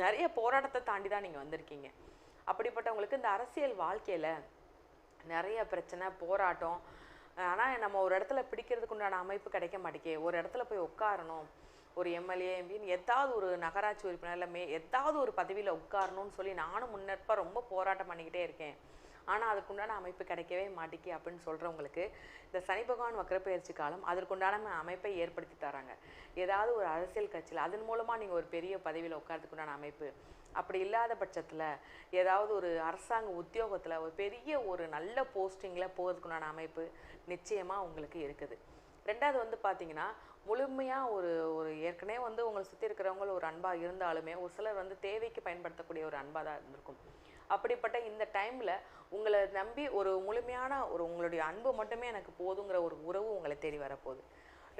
நிறைய போராட்டத்தை தாண்டி தான் நீங்கள் வந்திருக்கீங்க. அப்படிப்பட்டவங்களுக்கு இந்த அரசியல் வாழ்க்கையில் நிறைய பிரச்சனை போராட்டம். ஆனால் நம்ம ஒரு இடத்துல பிடிக்கிறதுக்கு உண்டான அமைப்பு கிடைக்க மாட்டேங்கே. ஒரு இடத்துல போய் உட்காரணும், ஒரு எம்எல்ஏ எம்பின்னு ஏதாவது ஒரு நகராட்சி உறுப்பினர் ஏதாவது ஒரு பதவியில் உட்காரணும்னு சொல்லி நானும் முன்னெடுப்பாக ரொம்ப போராட்டம் பண்ணிக்கிட்டே இருக்கேன். ஆனால் அதுக்குண்டான அமைப்பு கிடைக்கவே மாட்டேங்கி அப்படின்னு சொல்கிறவங்களுக்கு இந்த சனி பகவான் வக்ர பயிற்சி காலம் அதற்குண்டான அமைப்பை ஏற்படுத்தி தராங்க. ஏதாவது ஒரு அரசியல் கட்சியில் அதன் மூலமாக நீங்கள் ஒரு பெரிய பதவியில் உட்காரத்துக்குண்டான அமைப்பு, அப்படி இல்லாத பட்சத்தில் ஏதாவது ஒரு அரசாங்க உத்தியோகத்தில் ஒரு பெரிய ஒரு நல்ல போஸ்டிங்கில் போகிறதுக்குண்டான அமைப்பு நிச்சயமாக உங்களுக்கு இருக்குது. ரெண்டாவது வந்து பார்த்தீங்கன்னா, முழுமையாக ஒரு ஏற்கனவே வந்து உங்களை சுற்றி இருக்கிறவங்க ஒரு அன்பாக இருந்தாலுமே ஒரு சிலர் வந்து தேவைக்கு பயன்படுத்தக்கூடிய ஒரு அன்பாக தான் இருந்திருக்கும். அப்படிப்பட்ட இந்த டைமில் உங்களை நம்பி ஒரு முழுமையான உங்களுடைய அன்பு மட்டுமே எனக்கு போதுங்கிற ஒரு உறவு உங்களை தேடி வரப்போகுது.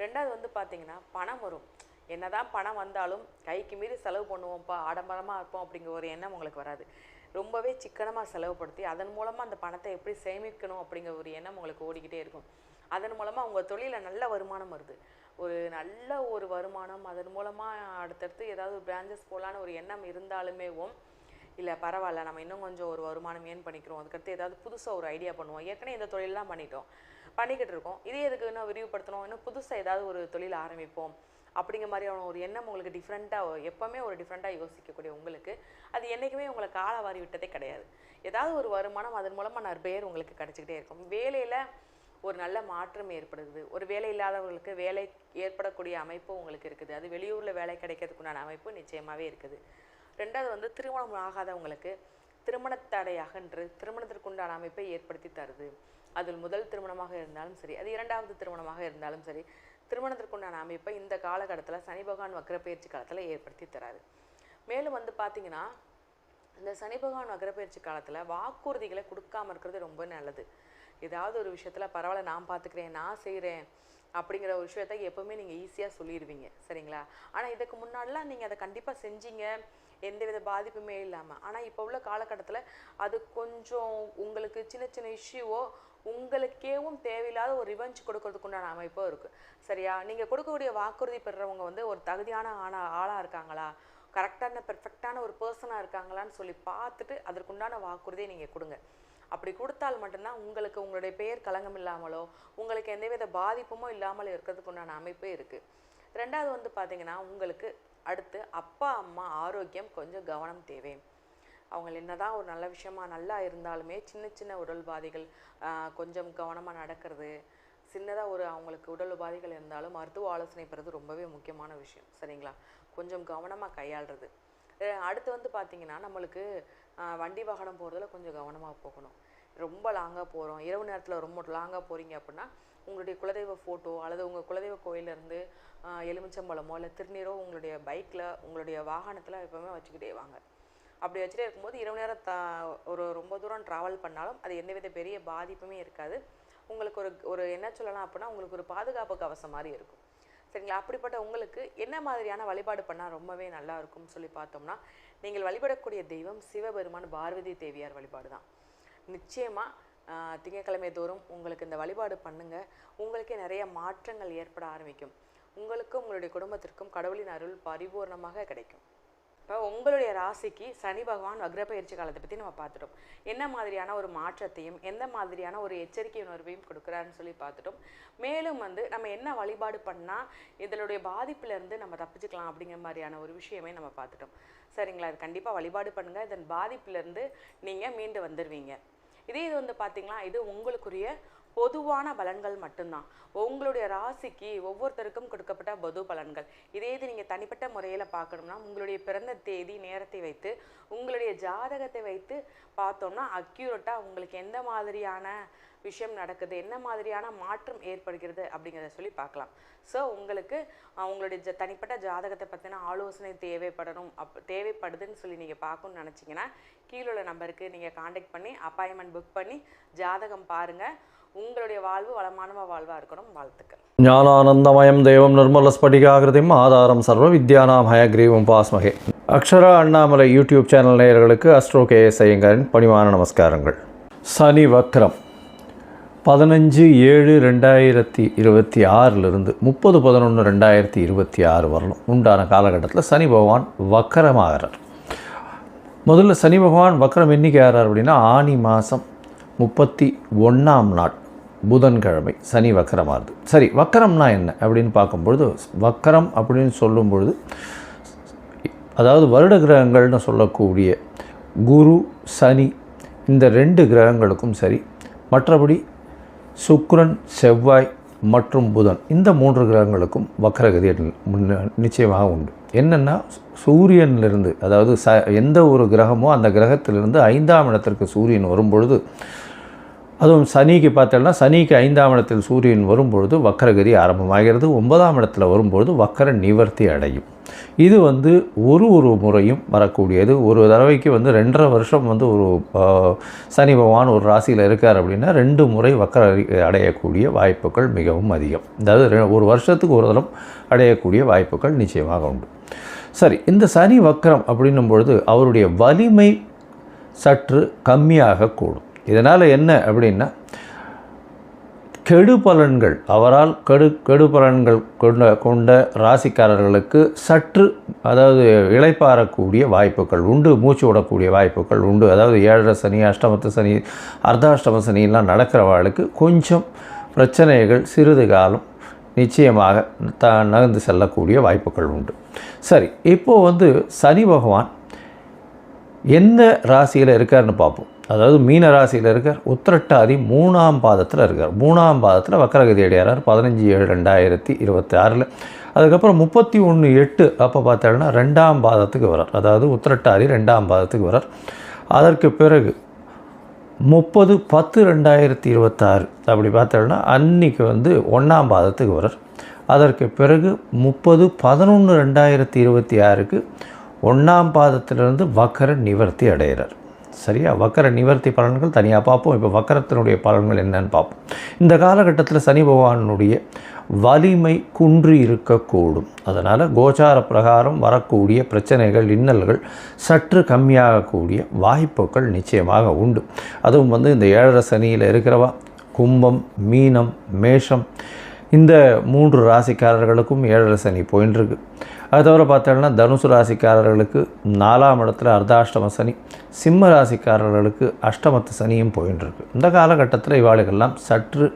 ரெண்டாவது வந்து பார்த்தீங்கன்னா, பணம் வரும். என்னதான் பணம் வந்தாலும் கைக்கு மீறி செலவு பண்ணுவோம்ப்பா, ஆடம்பரமாக இருப்போம் அப்படிங்கிற ஒரு எண்ணம் உங்களுக்கு வராது. ரொம்பவே சிக்கனமாக செலவுப்படுத்தி அதன் மூலமாக அந்த பணத்தை எப்படி சேமிக்கணும் அப்படிங்கிற ஒரு எண்ணம் உங்களுக்கு ஓடிக்கிட்டே இருக்கும். அதன் மூலமாக உங்கள் தொழிலில் நல்ல வருமானம் வருது. ஒரு நல்ல ஒரு வருமானம், அதன் மூலமாக அடுத்தடுத்து ஏதாவது ஒரு பிரான்ச்சஸ் போகலான்னு ஒரு எண்ணம் இருந்தாலுமேவும் இல்லை பரவாயில்ல நம்ம இன்னும் கொஞ்சம் ஒரு வருமானம் ஏன் பண்ணிக்கிறோம், அதுக்கடுத்து ஏதாவது புதுசாக ஒரு ஐடியா பண்ணுவோம், ஏற்கனவே இந்த தொழிலெலாம் பண்ணிக்கிட்டு இருக்கோம், இதே எதுக்கு இன்னும் விரிவுபடுத்தணும், இன்னும் புதுசாக ஏதாவது ஒரு தொழில் ஆரம்பிப்போம் அப்படிங்கிற மாதிரியான ஒரு எண்ணம் உங்களுக்கு டிஃப்ரெண்ட்டாக எப்போவுமே ஒரு டிஃப்ரெண்ட்டாக யோசிக்கக்கூடிய உங்களுக்கு அது என்றைக்குமே உங்களை காலை வாரி விட்டதே கிடையாது. ஏதாவது ஒரு வருமானம் அதன் மூலமாக நற்பெயர் உங்களுக்கு கிடச்சிக்கிட்டே இருக்கும். வேலையில் ஒரு நல்ல மாற்றம் ஏற்படுது. ஒரு வேலை இல்லாதவர்களுக்கு வேலை ஏற்படக்கூடிய அமைப்பு உங்களுக்கு இருக்குது. அது வெளியூரில் வேலை கிடைக்கிறதுக்குண்டான அமைப்பு நிச்சயமாகவே இருக்குது. ரெண்டாவது வந்து திருமணம் ஆகாதவங்களுக்கு திருமணத்தடையகன்று திருமணத்திற்குண்டான அமைப்பை ஏற்படுத்தி தருது. அதில் முதல் திருமணமாக இருந்தாலும் சரி, அது இரண்டாவது திருமணமாக இருந்தாலும் சரி, திருமணத்திற்குண்டான அமைப்பை இந்த காலகட்டத்தில் சனி பகவான் வக்ர பயிற்சி காலத்தில் ஏற்படுத்தி தராது. மேலும் வந்து பார்த்தீங்கன்னா, இந்த சனி பகவான் வக்ர பயிற்சி காலத்தில் வாக்குறுதிகளை கொடுக்காமல் இருக்கிறது ரொம்ப நல்லது. ஏதாவது ஒரு விஷயத்தில் பரவாயில்ல நான் பார்த்துக்கிறேன், நான் செய்கிறேன் அப்படிங்கிற ஒரு விஷயத்தை எப்போவுமே நீங்கள் ஈஸியாக சொல்லிடுவீங்க, சரிங்களா? ஆனால் இதுக்கு முன்னாடிலாம் நீங்கள் அதை கண்டிப்பாக செஞ்சீங்க, எந்தவித பாதிப்புமே இல்லாமல். ஆனால் இப்போ உள்ள காலகட்டத்தில் அது கொஞ்சம் உங்களுக்கு சின்ன சின்ன இஷ்யூவோ உங்களுக்கேவும் தேவையில்லாத ஒரு ரிவெஞ்ச் கொடுக்கறதுக்குண்டான அமைப்போ இருக்குது, சரியா? நீங்கள் கொடுக்கக்கூடிய வாக்குறுதி பெறுறவங்க வந்து ஒரு தகுதியான ஆளாக இருக்காங்களா, கரெக்டான பெர்ஃபெக்டான ஒரு பர்சனாக இருக்காங்களான்னு சொல்லி பார்த்துட்டு அதற்குண்டான வாக்குறுதியை நீங்கள் கொடுங்க. அப்படி கொடுத்தால் மட்டும்தான் உங்களுக்கு உங்களுடைய பெயர் களங்கம் இல்லாமலோ உங்களுக்கு எந்தவித பாதிப்புமோ இல்லாமல் இருக்கிறதுக்கு உண்டான அமைப்பே இருக்குது. ரெண்டாவது வந்து பார்த்தீங்கன்னா, உங்களுக்கு அடுத்து அப்பா அம்மா ஆரோக்கியம் கொஞ்சம் கவனம் தேவை. அவங்க என்னதான் ஒரு நல்ல விஷயமா நல்லா இருந்தாலுமே சின்ன சின்ன உடல் பாதைகள் கொஞ்சம் கவனமாக நடக்கிறது, சின்னதாக அவங்களுக்கு உடல் உபாதைகள் இருந்தாலும் மருத்துவ ஆலோசனை பெறுறது ரொம்பவே முக்கியமான விஷயம், சரிங்களா? கொஞ்சம் கவனமாக கையாளுறது. அடுத்து வந்து பார்த்திங்கன்னா, நம்மளுக்கு வண்டி வாகனம் போகிறதுல கொஞ்சம் கவனமாக போகணும். ரொம்ப லாங்காக போகிறோம், இரவு நேரத்தில் ரொம்ப லாங்காக போகிறீங்க அப்படின்னா உங்களுடைய குலதெய்வ ஃபோட்டோ அல்லது உங்கள் குலதெய்வ கோயிலேருந்து எலுமிச்சம்பழமோ இல்லை திருநீரோ உங்களுடைய பைக்கில் உங்களுடைய வாகனத்தில் எப்போவுமே வச்சுக்கிட்டே வாங்க. அப்படி வச்சுட்டே இருக்கும்போது இரவு நேரம் ஒரு ரொம்ப தூரம் ட்ராவல் பண்ணாலும் அது எந்தவித பெரிய பாதிப்புமே இருக்காது. உங்களுக்கு ஒரு என்ன சொல்லலாம் அப்படின்னா, உங்களுக்கு ஒரு பாதுகாப்பு கவசம் மாதிரி இருக்கும். சரிங்களா? அப்படிப்பட்ட உங்களுக்கு என்ன மாதிரியான வழிபாடு பண்ணால் ரொம்பவே நல்லா இருக்கும்னு சொல்லி பார்த்தோம்னா, நீங்கள் வழிபடக்கூடிய தெய்வம் சிவபெருமான் பார்வதி தேவியார் வழிபாடு தான். நிச்சயமாக திங்கட்கிழமை தோறும் உங்களுக்கு இந்த வழிபாடு பண்ணுங்கள். உங்களுக்கே நிறைய மாற்றங்கள் ஏற்பட ஆரம்பிக்கும். உங்களுக்கும் உங்களுடைய குடும்பத்திற்கும் கடவுளின் அருள் பரிபூர்ணமாக கிடைக்கும். இப்போ உங்களுடைய ராசிக்கு சனி பகவான் வக்ரப்பெயர்ச்சி காலத்தை பற்றி நம்ம பார்த்துட்டோம். என்ன மாதிரியான ஒரு மாற்றத்தையும் எந்த மாதிரியான ஒரு எச்சரிக்கை உணர்வையும் கொடுக்குறாருன்னு சொல்லி பார்த்துட்டோம். மேலும் நம்ம என்ன வழிபாடு பண்ணால் இதனுடைய பாதிப்புலேருந்து நம்ம தப்பிச்சுக்கலாம் அப்படிங்கிற மாதிரியான ஒரு விஷயமே நம்ம பார்த்துட்டோம். சரிங்களா? இது கண்டிப்பாக வழிபாடு பண்ணுங்கள். இதன் பாதிப்புலேருந்து நீங்கள் மீண்டு வந்துடுவீங்க. இது பார்த்தீங்களா, இது உங்களுக்குரிய பொதுவான பலன்கள் மட்டும்தான். உங்களுடைய ராசிக்கு ஒவ்வொருத்தருக்கும் கொடுக்கப்பட்ட பொது பலன்கள். இதே இது நீங்கள் தனிப்பட்ட முறையில் பார்க்கணும்னா உங்களுடைய பிறந்த தேதி நேரத்தை வைத்து உங்களுடைய ஜாதகத்தை வைத்து பார்த்தோம்னா அக்யூரேட்டாக உங்களுக்கு எந்த மாதிரியான விஷயம் நடக்குது, என்ன மாதிரியான மாற்றம் ஏற்படுகிறது அப்படிங்கிறத சொல்லி பார்க்கலாம். ஸோ உங்களுக்கு உங்களுடைய தனிப்பட்ட ஜாதகத்தை பற்றின ஆலோசனை தேவைப்படுதுன்னு சொல்லி நீங்கள் பார்க்கணும்னு நினச்சிங்கன்னா கீழே நம்பருக்கு நீங்கள் காண்டாக்ட் பண்ணி அப்பாயின்மெண்ட் புக் பண்ணி ஜாதகம் பாருங்கள். உங்களுடைய வாழ்வு வளமான வாழ்வாக இருக்கணும். வாழ்த்துக்கள். ஞானானந்தமயம் தேவம் நிர்மல ஸ்படிகாகிருதிம் ஆதாரம் சர்வ வித்யானாம் ஹயக்ரீவம் பாஸ்மகே. அக்ஷரா அண்ணாமலை யூடியூப் சேனல் நேயர்களுக்கு அஸ்ட்ரோ KS ஐயங்காரின் பணிவான நமஸ்காரங்கள். சனி வக்ரம் 15/7/2026 30/11/2026 வரணும் உண்டான காலகட்டத்தில் சனி பகவான் வக்கரமாகிறார். முதல்ல சனி பகவான் வக்கரம் என்றைக்கு ஆகிறார் அப்படின்னா ஆனி மாதம் 31ஆம் நாள் புதன்கிழமை சனி வக்கரமாகுது. சரி, வக்கரம்னா என்ன அப்படின்னு பார்க்கும்பொழுது, வக்கரம் அப்படின்னு சொல்லும்பொழுது அதாவது வருட கிரகங்கள்னு சொல்லக்கூடிய குரு சனி இந்த 2 கிரகங்களுக்கும் சரி, மற்றபடி சுக்கிரன் செவ்வாய் மற்றும் புதன் இந்த 3 கிரகங்களுக்கும் வக்கரகதி நிச்சயமாக உண்டு. என்னென்னா சூரியனிலிருந்து அதாவது எந்த ஒரு கிரகமோ அந்த கிரகத்திலிருந்து 5ஆம் இடத்திற்கு சூரியன் வரும்பொழுது, அதுவும் சனிக்கு பார்த்தோம்னா சனிக்கு 5ஆம் இடத்தில் சூரியன் வரும்பொழுது வக்கரகதி ஆரம்பமாகிறது. 9ஆம் இடத்துல வரும்பொழுது வக்கர நிவர்த்தி அடையும். இது ஒரு முறையும் வரக்கூடியது. ஒரு தடவைக்கு 2.5 வருஷம் ஒரு சனி பகவான் ஒரு ராசியில் இருக்கார் அப்படின்னா 2 முறை வக்கர அடையக்கூடிய வாய்ப்புகள் மிகவும் அதிகம். அதாவது ஒரு வருஷத்துக்கு ஒரு தரம் அடையக்கூடிய வாய்ப்புகள் நிச்சயமாக உண்டு. சரி, இந்த சனி வக்கரம் அப்படின்னும் பொழுது அவருடைய வலிமை சற்று கம்மியாக கூடும். இதனால் என்ன அப்படின்னா கெடு பலன்கள் அவரால் கெடு பலன்கள் கொண்ட ராசிக்காரர்களுக்கு சற்று அதாவது இளைப்பாறக்கூடிய வாய்ப்புகள் உண்டு, மூச்சு விடக்கூடிய வாய்ப்புகள் உண்டு. அதாவது 7.5 சனி, அஷ்டமத்து சனி, அர்த்தாஷ்டம சனியெல்லாம் நடக்கிறவர்களுக்கு கொஞ்சம் பிரச்சனைகள் சிறிது காலம் நிச்சயமாக நகர்ந்து செல்லக்கூடிய வாய்ப்புகள் உண்டு. சரி, இப்போது சனி பகவான் எந்த ராசியில் இருக்காருன்னு பார்ப்போம். அதாவது மீன ராசியில் இருக்கார், உத்திரட்டாதி 3ஆம் பாதத்தில் இருக்கார். 3ஆம் பாதத்தில் வக்கரகதி அடையார் 15/7/2026. அதுக்கப்புறம் 31/8 அப்போ பார்த்தோம்னா 2ஆம் பாதத்துக்கு வரார். அதாவது உத்திரட்டாதி 2ஆம் பாதத்துக்கு வரார். அதற்கு பிறகு 30/10/2026 அப்படி பார்த்தோம்னா அன்றைக்கி 1ஆம் பாதத்துக்கு வரார். அதற்கு பிறகு 30/11/2026க்கு 1ஆம் பாதத்திலிருந்து வக்கர நிவர்த்தி அடைகிறார். சரியா? வக்கர நிவர்த்தி பலன்கள் தனியாக பார்ப்போம். இப்போ வக்கரத்தினுடைய பலன்கள் என்னன்னு பார்ப்போம். இந்த காலகட்டத்தில் சனி பகவானுடைய வலிமை குன்றி இருக்கக்கூடும். அதனால் கோச்சார பிரகாரம் வரக்கூடிய பிரச்சனைகள் இன்னல்கள் சற்று கம்மியாகக்கூடிய வாய்ப்புகள் நிச்சயமாக உண்டு. அதுவும் இந்த 7.5 சனியில் இருக்கிறவா கும்பம், மீனம், மேஷம் இந்த 3 ராசிக்காரர்களுக்கும் 7.5 சனி போயின்ட்டுருக்கு. அது தவிர பார்த்தோம்னா தனுசு ராசிக்காரர்களுக்கு 4ஆம் இடத்துல அர்த்தாஷ்டம சனி, சிம்ம ராசிக்காரர்களுக்கு அஷ்டமத்து சனியும் போயின்ட்டுருக்கு. இந்த காலகட்டத்தில் இவாளுக்கெல்லாம் சற்று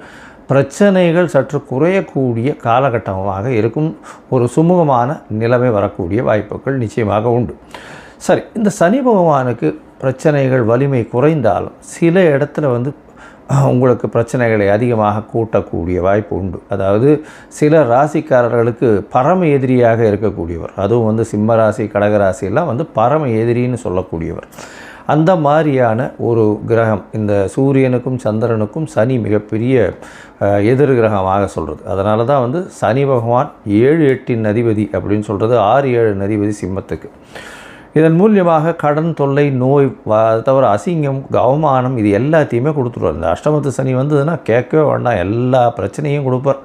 பிரச்சனைகள் சற்று குறையக்கூடிய காலகட்டமாக இருக்கும். ஒரு சுமூகமான நிலைமை வரக்கூடிய வாய்ப்புகள் நிச்சயமாக உண்டு. சரி, இந்த சனி பகவானுக்கு பிரச்சனைகள் வலிமை குறைந்தாலும் சில இடத்துல உங்களுக்கு பிரச்சனைகளை அதிகமாக கூட்டக்கூடிய வாய்ப்பு உண்டு. அதாவது சில ராசிக்காரர்களுக்கு பரம எதிரியாக இருக்கக்கூடியவர், அதுவும் சிம்ம ராசி கடகராசியெல்லாம் பரம எதிரின்னு சொல்லக்கூடியவர். அந்த மாதிரியான ஒரு கிரகம். இந்த சூரியனுக்கும் சந்திரனுக்கும் சனி மிகப்பெரிய எதிர் கிரகமாக சொல்கிறது. அதனால தான் வந்து சனி பகவான் 7-8 அதிபதி அப்படின்னு சொல்கிறது, 6-7 அதிபதி சிம்மத்துக்கு. இதன் மூலியமாக கடன் தொல்லை, நோய், தவிர அசிங்கம், அவமானம் இது எல்லாத்தையுமே கொடுத்துருவார். இந்த அஷ்டமத்து சனி வந்ததுன்னா கேட்கவே வேண்டாம், எல்லா பிரச்சனையும் கொடுப்பார்.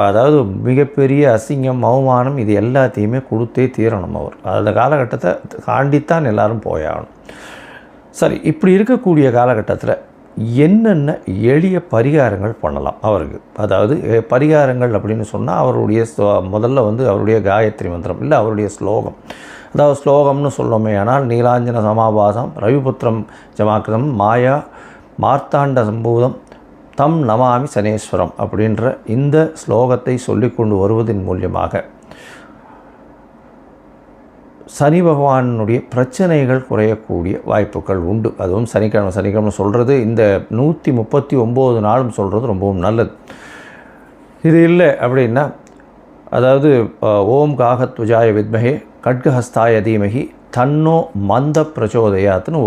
அதாவது மிகப்பெரிய அசிங்கம், அவமானம் இது எல்லாத்தையுமே கொடுத்தே தீரணும் அவர். அந்த காலகட்டத்தை தாண்டித்தான் எல்லோரும் போயாகணும். சரி, இப்படி இருக்கக்கூடிய காலகட்டத்தில் என்னென்ன எளிய பரிகாரங்கள் பண்ணலாம் அவருக்கு? அதாவது பரிகாரங்கள் அப்படின்னு சொன்னால் அவருடைய முதல்ல வந்து அவருடைய காயத்ரி மந்திரம் இல்லை அவருடைய ஸ்லோகம். அதாவது ஸ்லோகம்னு சொல்லோமே ஆனால் நீலாஞ்சன சமாபாசம் ரவிபுத்திரம் ஜமாக்கிரம் மாயா மார்த்தாண்ட சம்பூதம் தம் நமாமி சனேஸ்வரம் அப்படின்ற இந்த ஸ்லோகத்தை சொல்லிக்கொண்டு வருவதன் மூலியமாக சனி பகவானுடைய பிரச்சனைகள் குறையக்கூடிய வாய்ப்புகள் உண்டு. அதுவும் சனிக்கிழமை சொல்கிறது, இந்த 139 நாளும் சொல்கிறது ரொம்பவும் நல்லது. இது இல்லை அப்படின்னா, அதாவது ஓம் காகத்வஜாய வித்மகே கட்கஹஸ்தாய தீமகி தன்னோ மந்த பிரச்சோதயாத்துன்னு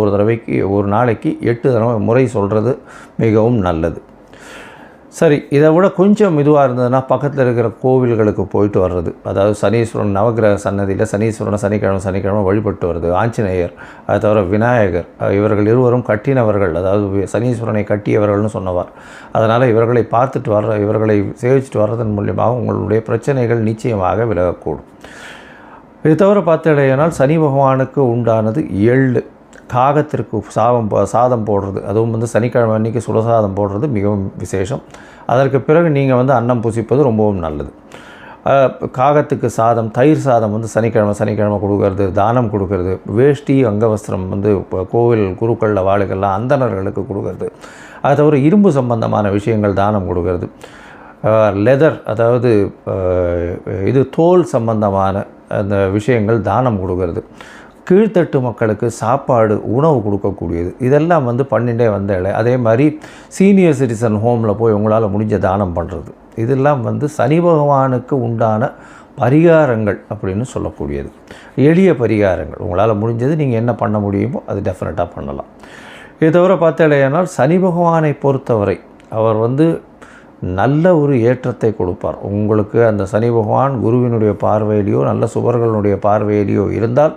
ஒரு நாளைக்கு 8 முறை சொல்கிறது மிகவும் நல்லது. சரி, இதை விட கொஞ்சம் இதுவாக இருந்ததுன்னா பக்கத்தில் இருக்கிற கோவில்களுக்கு போயிட்டு வர்றது. அதாவது சனீஸ்வரன் நவகிரக சன்னதியில் சனீஸ்வரனை சனிக்கிழமை வழிபட்டு வருது. ஆஞ்சநேயர், அது தவிர விநாயகர், இவர்கள் இருவரும் கட்டினவர்கள், அதாவது சனீஸ்வரனை கட்டியவர்கள்னு சொன்னவார். அதனால் இவர்களை இவர்களை சேவிச்சுட்டு வர்றதன் மூலியமாக உங்களுடைய பிரச்சனைகள் நிச்சயமாக விலகக்கூடும். இது தவிர பார்த்தடையானால் சனி பகவானுக்கு உண்டானது எள்ளு. காகத்திற்கு சாதம் போடுறது, அதுவும் வந்து சனிக்கிழமை அன்றைக்கி சுடசாதம் போடுறது மிகவும் விசேஷம். அதற்கு பிறகு நீங்கள் வந்து அன்னம் புசிப்பது ரொம்பவும் நல்லது. காகத்துக்கு சாதம், தயிர் சாதம் வந்து சனிக்கிழமை கொடுக்கறது, தானம் கொடுக்கறது. வேஷ்டி அங்கவஸ்திரம் வந்து கோவில் குருக்களில் வாழுகள்லாம் அந்தணர்களுக்கு கொடுக்கறது. அது தவிர இரும்பு சம்பந்தமான விஷயங்கள் தானம் கொடுக்கறது. லெதர், அதாவது இது தோல் சம்பந்தமான அந்த விஷயங்கள் தானம் கொடுக்கறது. கீழ்த்தட்டு மக்களுக்கு சாப்பாடு, உணவு கொடுக்கக்கூடியது, இதெல்லாம் வந்து பண்ணிகிட்டே வந்தாலே. அதே மாதிரி சீனியர் சிட்டிசன் ஹோமில் போய் உங்களால் முடிஞ்ச தானம் பண்ணுறது, இதெல்லாம் வந்து சனி பகவானுக்கு உண்டான பரிகாரங்கள் அப்படின்னு சொல்லக்கூடியது. எளிய பரிகாரங்கள் உங்களால் முடிஞ்சது நீங்கள் என்ன பண்ண முடியுமோ அது டெஃபினட்டாக பண்ணலாம். இது தவிர பார்த்தாலேயானால் சனி பகவானை பொறுத்தவரை அவர் வந்து நல்ல ஒரு ஏற்றத்தை கொடுப்பார் உங்களுக்கு. அந்த சனி பகவான் குருவினுடைய பார்வையிலையோ நல்ல சுபர்களுடைய பார்வையிலையோ இருந்தால்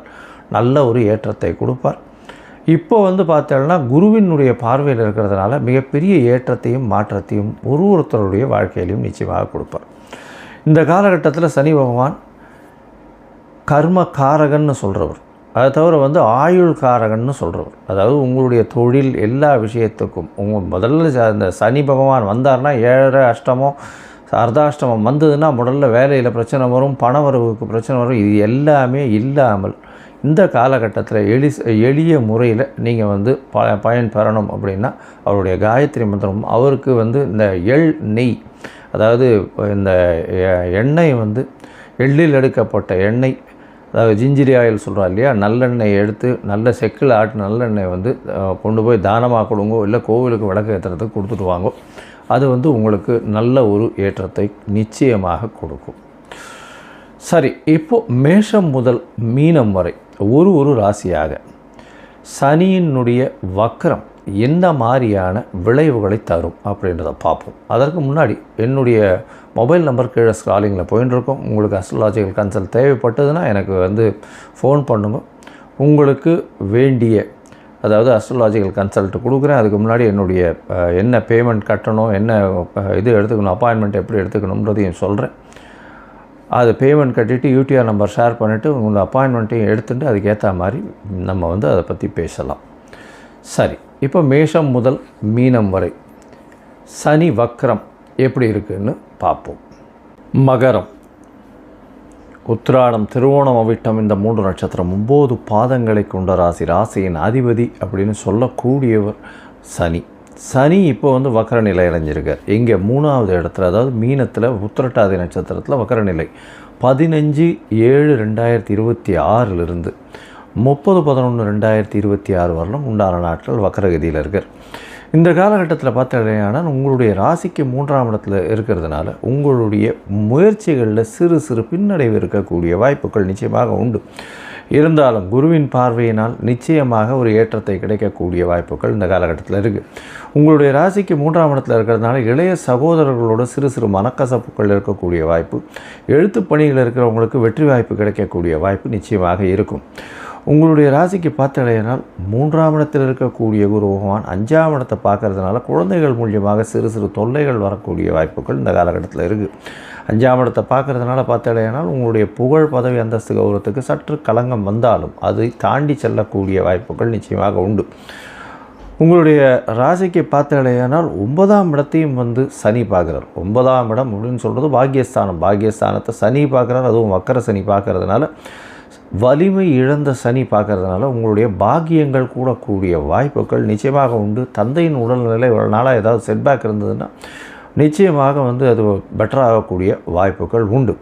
நல்ல ஒரு ஏற்றத்தை கொடுப்பார். இப்போ வந்து பார்த்தோம்னா குருவினுடைய பார்வையில் இருக்கிறதுனால மிகப்பெரிய ஏற்றத்தையும் மாற்றத்தையும் ஒருத்தருடைய வாழ்க்கையிலையும் நிச்சயமாக கொடுப்பார். இந்த காலகட்டத்தில் சனி பகவான் கர்ம காரகன்னு சொல்கிறவர், அதை தவிர வந்து ஆயுள் காரகன்னு சொல்கிறவர். அதாவது உங்களுடைய தொழில் எல்லா விஷயத்துக்கும் முதல்ல இந்த சனி பகவான் வந்தார்னா 7 அஷ்டமம் அர்த்தாஷ்டமம் வந்ததுன்னா முதல்ல வேலையில் பிரச்சனை வரும், பண வரவுக்கு பிரச்சனை வரும். இது எல்லாமே இல்லாமல் இந்த காலகட்டத்தில் எளிய முறையில் நீங்கள் வந்து பயன் பெறணும் அப்படின்னா அவருடைய காயத்ரி மந்திரம், அவருக்கு வந்து இந்த நெய், அதாவது இந்த எண்ணெய் வந்து எள்ளில் எடுக்கப்பட்ட எண்ணெய், அதாவது ஜிஞ்சிரி ஆயில் சொல்கிறோம் இல்லையா, நல்லெண்ணெய் எடுத்து நல்ல செக்கில் ஆட்டு நல்லெண்ணெய் வந்து கொண்டு போய் தானமாக கொடுங்கோ, இல்லை கோவிலுக்கு விளக்கு ஏற்றுறதுக்கு கொடுத்துட்டு வாங்கோ. அது வந்து உங்களுக்கு நல்ல ஒரு ஏற்றத்தை நிச்சயமாக கொடுக்கும். சரி, இப்போது மேஷம் முதல் மீனம் வரை ஒரு ராசியாக சனியினுடைய வக்ரம் எந்த மாதிரியான விளைவுகளை தரும் அப்படின்றத பார்ப்போம். அதற்கு முன்னாடி என்னுடைய மொபைல் நம்பர் கீழே ஸ்க்ராலிங்கில் போயின்ட்டுருக்கோம். உங்களுக்கு அஸ்ட்ராலாஜிக்கல் கன்சல்ட் தேவைப்பட்டதுன்னா எனக்கு வந்து ஃபோன் பண்ணுங்க. உங்களுக்கு வேண்டிய, அதாவது அஸ்ட்ராலாஜிக்கல் கன்சல்ட் கொடுக்குறேன். அதுக்கு முன்னாடி என்னுடைய என்ன பேமெண்ட் கட்டணும், என்ன இது எடுத்துக்கணும், அப்பாயின்மெண்ட் எப்படி எடுத்துக்கணுன்றதையும் சொல்கிறேன். அது பேமெண்ட் கட்டிவிட்டு யூடிஆர் நம்பர் ஷேர் பண்ணிவிட்டு உங்கள் அப்பாயின்மெண்ட்டையும் எடுத்துகிட்டு அதுக்கேற்ற மாதிரி நம்ம வந்து அதை பற்றி பேசலாம். சரி, இப்போ மேஷம் முதல் மீனம் வரை சனி வக்ரம் எப்படி இருக்குதுன்னு பார்ப்போம். மகரம், உத்திராடம், திருவோணம், அவிட்டம் இந்த 3 நட்சத்திரம் 9 பாதங்களை கொண்ட ராசி. ராசியின் அதிபதி அப்படின்னு சொல்லக்கூடியவர் சனி. சனி இப்போ வந்து வக்கர நிலை அடைஞ்சிருக்கார். இங்கே 3வது இடத்துல, அதாவது மீனத்தில் உத்திரட்டாதி நட்சத்திரத்தில் வக்கர நிலை 15/7/2026 30/11/2026 வரலும் உண்டான நாட்கள் வக்கரகதியில் இருக்கார். இந்த காலகட்டத்தில் பார்த்தீங்கன்னா உங்களுடைய ராசிக்கு 3ஆம் இடத்துல இருக்கிறதுனால உங்களுடைய முயற்சிகளில் சிறு பின்னடைவு இருக்கக்கூடிய வாய்ப்புகள் நிச்சயமாக உண்டு. இருந்தாலும் குருவின் பார்வையினால் நிச்சயமாக ஒரு ஏற்றத்தை கிடைக்கக்கூடிய வாய்ப்புகள் இந்த காலகட்டத்தில் இருக்குது. உங்களுடைய ராசிக்கு 3ஆம் இடத்துல இருக்கிறதுனால இளைய சகோதரர்களோட சிறு சிறு மனக்கசப்புகள் இருக்கக்கூடிய வாய்ப்பு, எழுத்து பணியில் இருக்கிறவங்களுக்கு வெற்றி வாய்ப்பு கிடைக்கக்கூடிய வாய்ப்பு நிச்சயமாக இருக்கும். உங்களுடைய ராசிக்கு பார்த்தலையினால் 3ஆம் இடத்தில் இருக்கக்கூடிய குரு பகவான் 5ஆம் இடத்தை பார்க்கறதுனால குழந்தைகள் மூலியமாக சிறு சிறு தொல்லைகள் வரக்கூடிய வாய்ப்புகள் இந்த காலகட்டத்தில் இருக்குது. 5ஆம் இடத்தை பார்க்கறதுனால பார்த்தலையினால் உங்களுடைய புகழ், பதவி, அந்தஸ்து, கௌரவத்துக்கு சற்று களங்கம் வந்தாலும் அதை தாண்டி செல்லக்கூடிய வாய்ப்புகள் நிச்சயமாக உண்டு. உங்களுடைய ராசிக்கு பார்த்தலையானால் 9ஆம் இடத்தையும் சனி பார்க்குறார். 9ஆம் இடம் அப்படின்னு சொல்கிறது பாக்கியஸ்தானம். பாக்கியஸ்தானத்தை சனி பார்க்குறார், அதுவும் வக்கர சனி பார்க்கறதுனால, வலிமை இழந்த சனி பார்க்கறதுனால உங்களுடைய பாக்கியங்கள் கூடக்கூடிய வாய்ப்புகள் நிச்சயமாக உண்டு. தந்தையின் உடல்நிலை ஒரு நாளாக ஏதாவது செட்பேக் இருந்ததுன்னா நிச்சயமாக அது பெட்டராகக்கூடிய வாய்ப்புகள் உண்டு.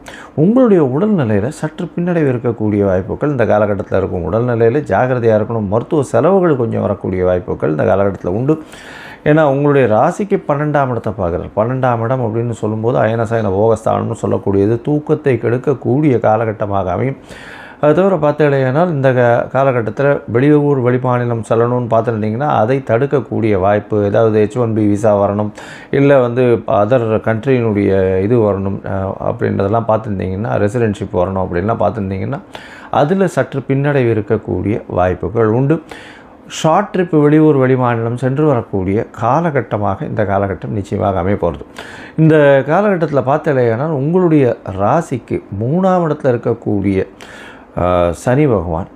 உங்களுடைய உடல்நிலையில் சற்று பின்னடைவு இருக்கக்கூடிய வாய்ப்புகள் இந்த காலகட்டத்தில் இருக்கும். உடல்நிலையில் ஜாகிரதையாக இருக்கணும். மருத்துவ செலவுகள் கொஞ்சம் வரக்கூடிய வாய்ப்புகள் இந்த காலகட்டத்தில் உண்டு. ஏன்னா உங்களுடைய ராசிக்கு 12ஆம் இடத்தை பார்க்குறாரு. 12ஆம் இடம் அப்படின்னு சொல்லும்போது அயனசயன போகஸ்தானம்னு சொல்லக்கூடியது தூக்கத்தை கெடுக்கக்கூடிய காலகட்டமாக அமையும். அது தவிர பார்த்தீங்கன்னா இந்த காலகட்டத்தில் வெளியூர் வெளிமாநிலம் செல்லணும்னு பார்த்துட்டிங்கன்னா அதை தடுக்கக்கூடிய வாய்ப்பு, ஏதாவது H1B விசா வரணும், இல்லை அதர் கண்ட்ரியினுடைய இது வரணும் அப்படின்றதெல்லாம் பார்த்துருந்தீங்கன்னா, ரெசிடென்ஷிப் வரணும் அப்படின்லாம் பார்த்துருந்தீங்கன்னா அதில் சற்று பின்னடைவு இருக்கக்கூடிய வாய்ப்புகள் உண்டு. ஷார்ட் ட்ரிப் வெளியூர் வெளிமாநிலம் சென்று வரக்கூடிய காலகட்டமாக இந்த காலகட்டம் நிச்சயமாக அமைய போகிறது. இந்த காலகட்டத்தில் பார்த்தீங்கன்னா உங்களுடைய ராசிக்கு 3ஆம் இடத்துல இருக்கக்கூடிய சனி பகவான்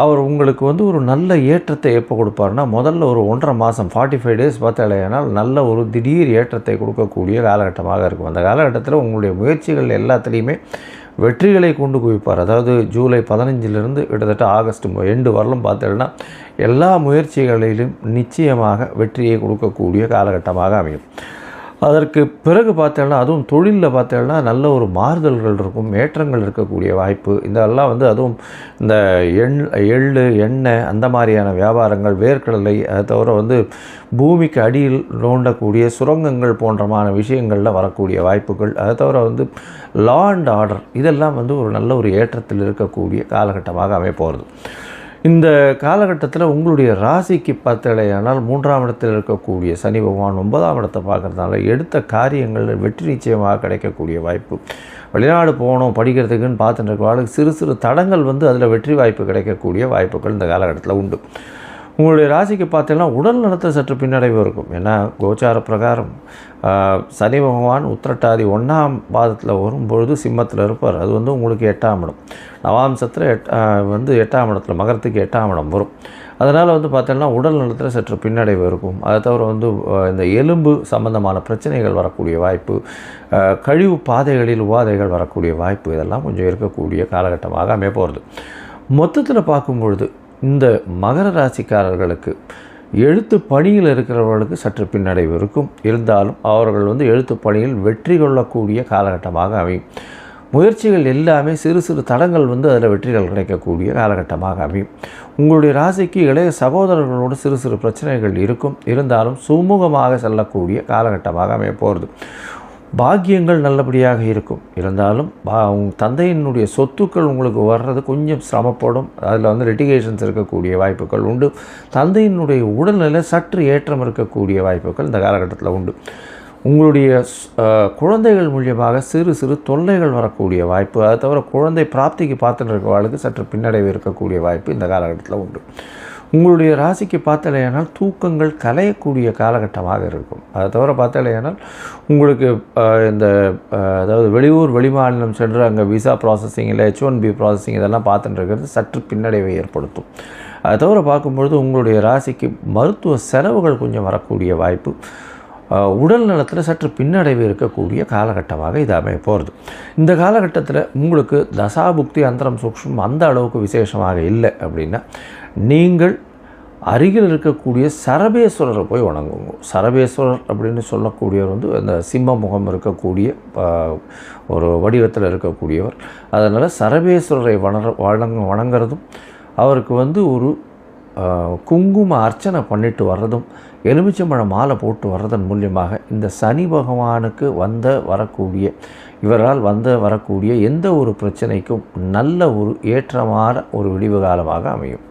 அவர் உங்களுக்கு ஒரு நல்ல ஏற்றத்தை எப்போ கொடுப்பாருன்னா, முதல்ல ஒரு 1.5 மாதம் 45 டேஸ் பார்த்தாலேனால் நல்ல ஒரு திடீர் ஏற்றத்தை கொடுக்கக்கூடிய காலகட்டமாக இருக்கும். அந்த காலகட்டத்தில் உங்களுடைய முயற்சிகள் எல்லாத்துலேயுமே வெற்றிகளை கொண்டு குவிப்பார். அதாவது ஜூலை 15லிருந்து கிட்டத்தட்ட ஆகஸ்ட் எண்டு வரலும் பார்த்தீங்கன்னா எல்லா முயற்சிகளிலும் நிச்சயமாக வெற்றியை கொடுக்கக்கூடிய காலகட்டமாக அமையும். அதற்கு பிறகு பார்த்தோன்னா அதுவும் தொழிலில் பார்த்தோன்னா நல்ல ஒரு மாறுதல்கள் இருக்கும், ஏற்றங்கள் இருக்கக்கூடிய வாய்ப்பு. இதெல்லாம் அதுவும் இந்த எள்ளு, எண்ணெய் அந்த மாதிரியான வியாபாரங்கள், வேர்க்கடலை, அதை தவிர பூமிக்கு அடியில் நோண்டக்கூடிய சுரங்கங்கள் போன்றமான விஷயங்களில் வரக்கூடிய வாய்ப்புகள், அதை தவிர லா அண்ட் ஆர்டர் இதெல்லாம் ஒரு நல்ல ஒரு ஏற்றத்தில் இருக்கக்கூடிய காலகட்டமாக அமையப்போகிறது. இந்த காலகட்டத்தில் உங்களுடைய ராசிக்கு பார்த்தலையானால் 3ஆம் இடத்தில் இருக்கக்கூடிய சனி பகவான் 9ஆம் இடத்தை பார்க்குறதுனால எடுத்த காரியங்களில் வெற்றி நிச்சயமாக கிடைக்கக்கூடிய வாய்ப்பு. வெளிநாடு போகணும் படிக்கிறதுக்குன்னு பார்த்துட்டு இருக்கிறவங்களுக்கு சிறு சிறு தடங்கள் அதில் வெற்றி வாய்ப்பு கிடைக்கக்கூடிய வாய்ப்புகள் இந்த காலகட்டத்தில் உண்டு. உங்களுடைய ராசிக்கு பார்த்தீங்கன்னா உடல் நலத்தை சற்று பின்னடைவு இருக்கும். ஏன்னா கோச்சார பிரகாரம் சனி பகவான் உத்திரட்டாதி 1ஆம் பாதத்தில் வரும்பொழுது சிம்மத்தில் இருப்பார். அது உங்களுக்கு 8ஆம் இடம். நவாம்சத்தில் 8ஆம் இடத்துல மகரத்துக்கு 8ஆம் இடம் வரும். அதனால் பார்த்தீங்கன்னா உடல் நலத்தில் சற்று பின்னடைவு இருக்கும். அதை தவிர இந்த எலும்பு சம்பந்தமான பிரச்சனைகள் வரக்கூடிய வாய்ப்பு, கழிவு பாதைகளில் உபாதைகள் வரக்கூடிய வாய்ப்பு, இதெல்லாம் கொஞ்சம் இருக்கக்கூடிய காலகட்டமாக அமைய போகிறது. மொத்தத்தில் பார்க்கும்பொழுது இந்த மகர ராசிக்காரர்களுக்கு எழுத்து பணியில் இருக்கிறவர்களுக்கு சற்று பின்னடைவு இருக்கும். இருந்தாலும் அவர்கள் எழுத்து பணியில் வெற்றி கொள்ளக்கூடிய காலகட்டமாக அமையும். முயற்சிகள் எல்லாமே சிறு சிறு தடங்கள் அதில் வெற்றிகள் கிடைக்கக்கூடிய காலகட்டமாக அமையும். உங்களுடைய ராசிக்கு இளைய சகோதரர்களோடு சிறு சிறு பிரச்சனைகள் இருக்கும். இருந்தாலும் சுமூகமாக செல்லக்கூடிய காலகட்டமாக அமைய போகிறது. பாக்கியங்கள் நல்லபடியாக இருக்கும். இருந்தாலும் தந்தையினுடைய சொத்துக்கள் உங்களுக்கு வர்றது கொஞ்சம் சிரமப்படும். அதில் லிட்டிகேஷன்ஸ் இருக்கக்கூடிய வாய்ப்புகள் உண்டு. தந்தையினுடைய உடல்நிலை சற்று ஏற்றம் இருக்கக்கூடிய வாய்ப்புகள் இந்த காலகட்டத்தில் உண்டு. உங்களுடைய குழந்தைகள் மூலியமாக சிறு சிறு தொல்லைகள் வரக்கூடிய வாய்ப்பு, அதை தவிர குழந்தை பிராப்திக்கு பார்த்துட்டு இருக்கிறவர்களுக்கு சற்று பின்னடைவு இருக்கக்கூடிய வாய்ப்பு இந்த காலகட்டத்தில் உண்டு. உங்களுடைய ராசிக்கு பார்த்தலையானால் தூக்கங்கள் கலையக்கூடிய காலகட்டமாக இருக்கும். அதை தவிர பார்த்தலையானால் உங்களுக்கு அதாவது வெளியூர் வெளிமாநிலம் சென்று அங்கே விசா ப்ராசஸிங் இல்லை H1B ப்ராசஸிங் இதெல்லாம் பார்த்துட்டு இருக்கிறது சற்று பின்னடைவை ஏற்படுத்தும். அதை தவிர பார்க்கும்பொழுது உங்களுடைய ராசிக்கு மருத்துவ செலவுகள் கொஞ்சம் வரக்கூடிய வாய்ப்பு, உடல் நலத்தில் சற்று பின்னடைவு இருக்கக்கூடிய காலகட்டமாக இது அமைய போகிறது. இந்த காலகட்டத்தில் உங்களுக்கு தசாபுக்தி அந்தரம் சூக்ஷ்மம் அந்த அளவுக்கு விசேஷமாக இல்லை அப்படின்னா நீங்கள் அருகில் இருக்கக்கூடிய சரபேஸ்வரரை போய் வணங்குங்க. சரபேஸ்வரர் அப்படின்னு சொல்லக்கூடியவர் அந்த சிம்ம முகம் இருக்கக்கூடிய ஒரு வடிவத்தில் இருக்கக்கூடியவர். அதனால் சரபேஸ்வரரை வணங்குறதும் அவருக்கு ஒரு குங்கும அர்ச்சனை பண்ணிட்டு வர்றதும் எலுமிச்சம்பழம் மாலை போட்டு வர்றதன் மூலியமாக இந்த சனி பகவானுக்கு இவரால் வரக்கூடிய எந்த ஒரு பிரச்சனைக்கும் நல்ல ஒரு ஏற்றமான ஒரு விடிவு காலமாக அமையும்.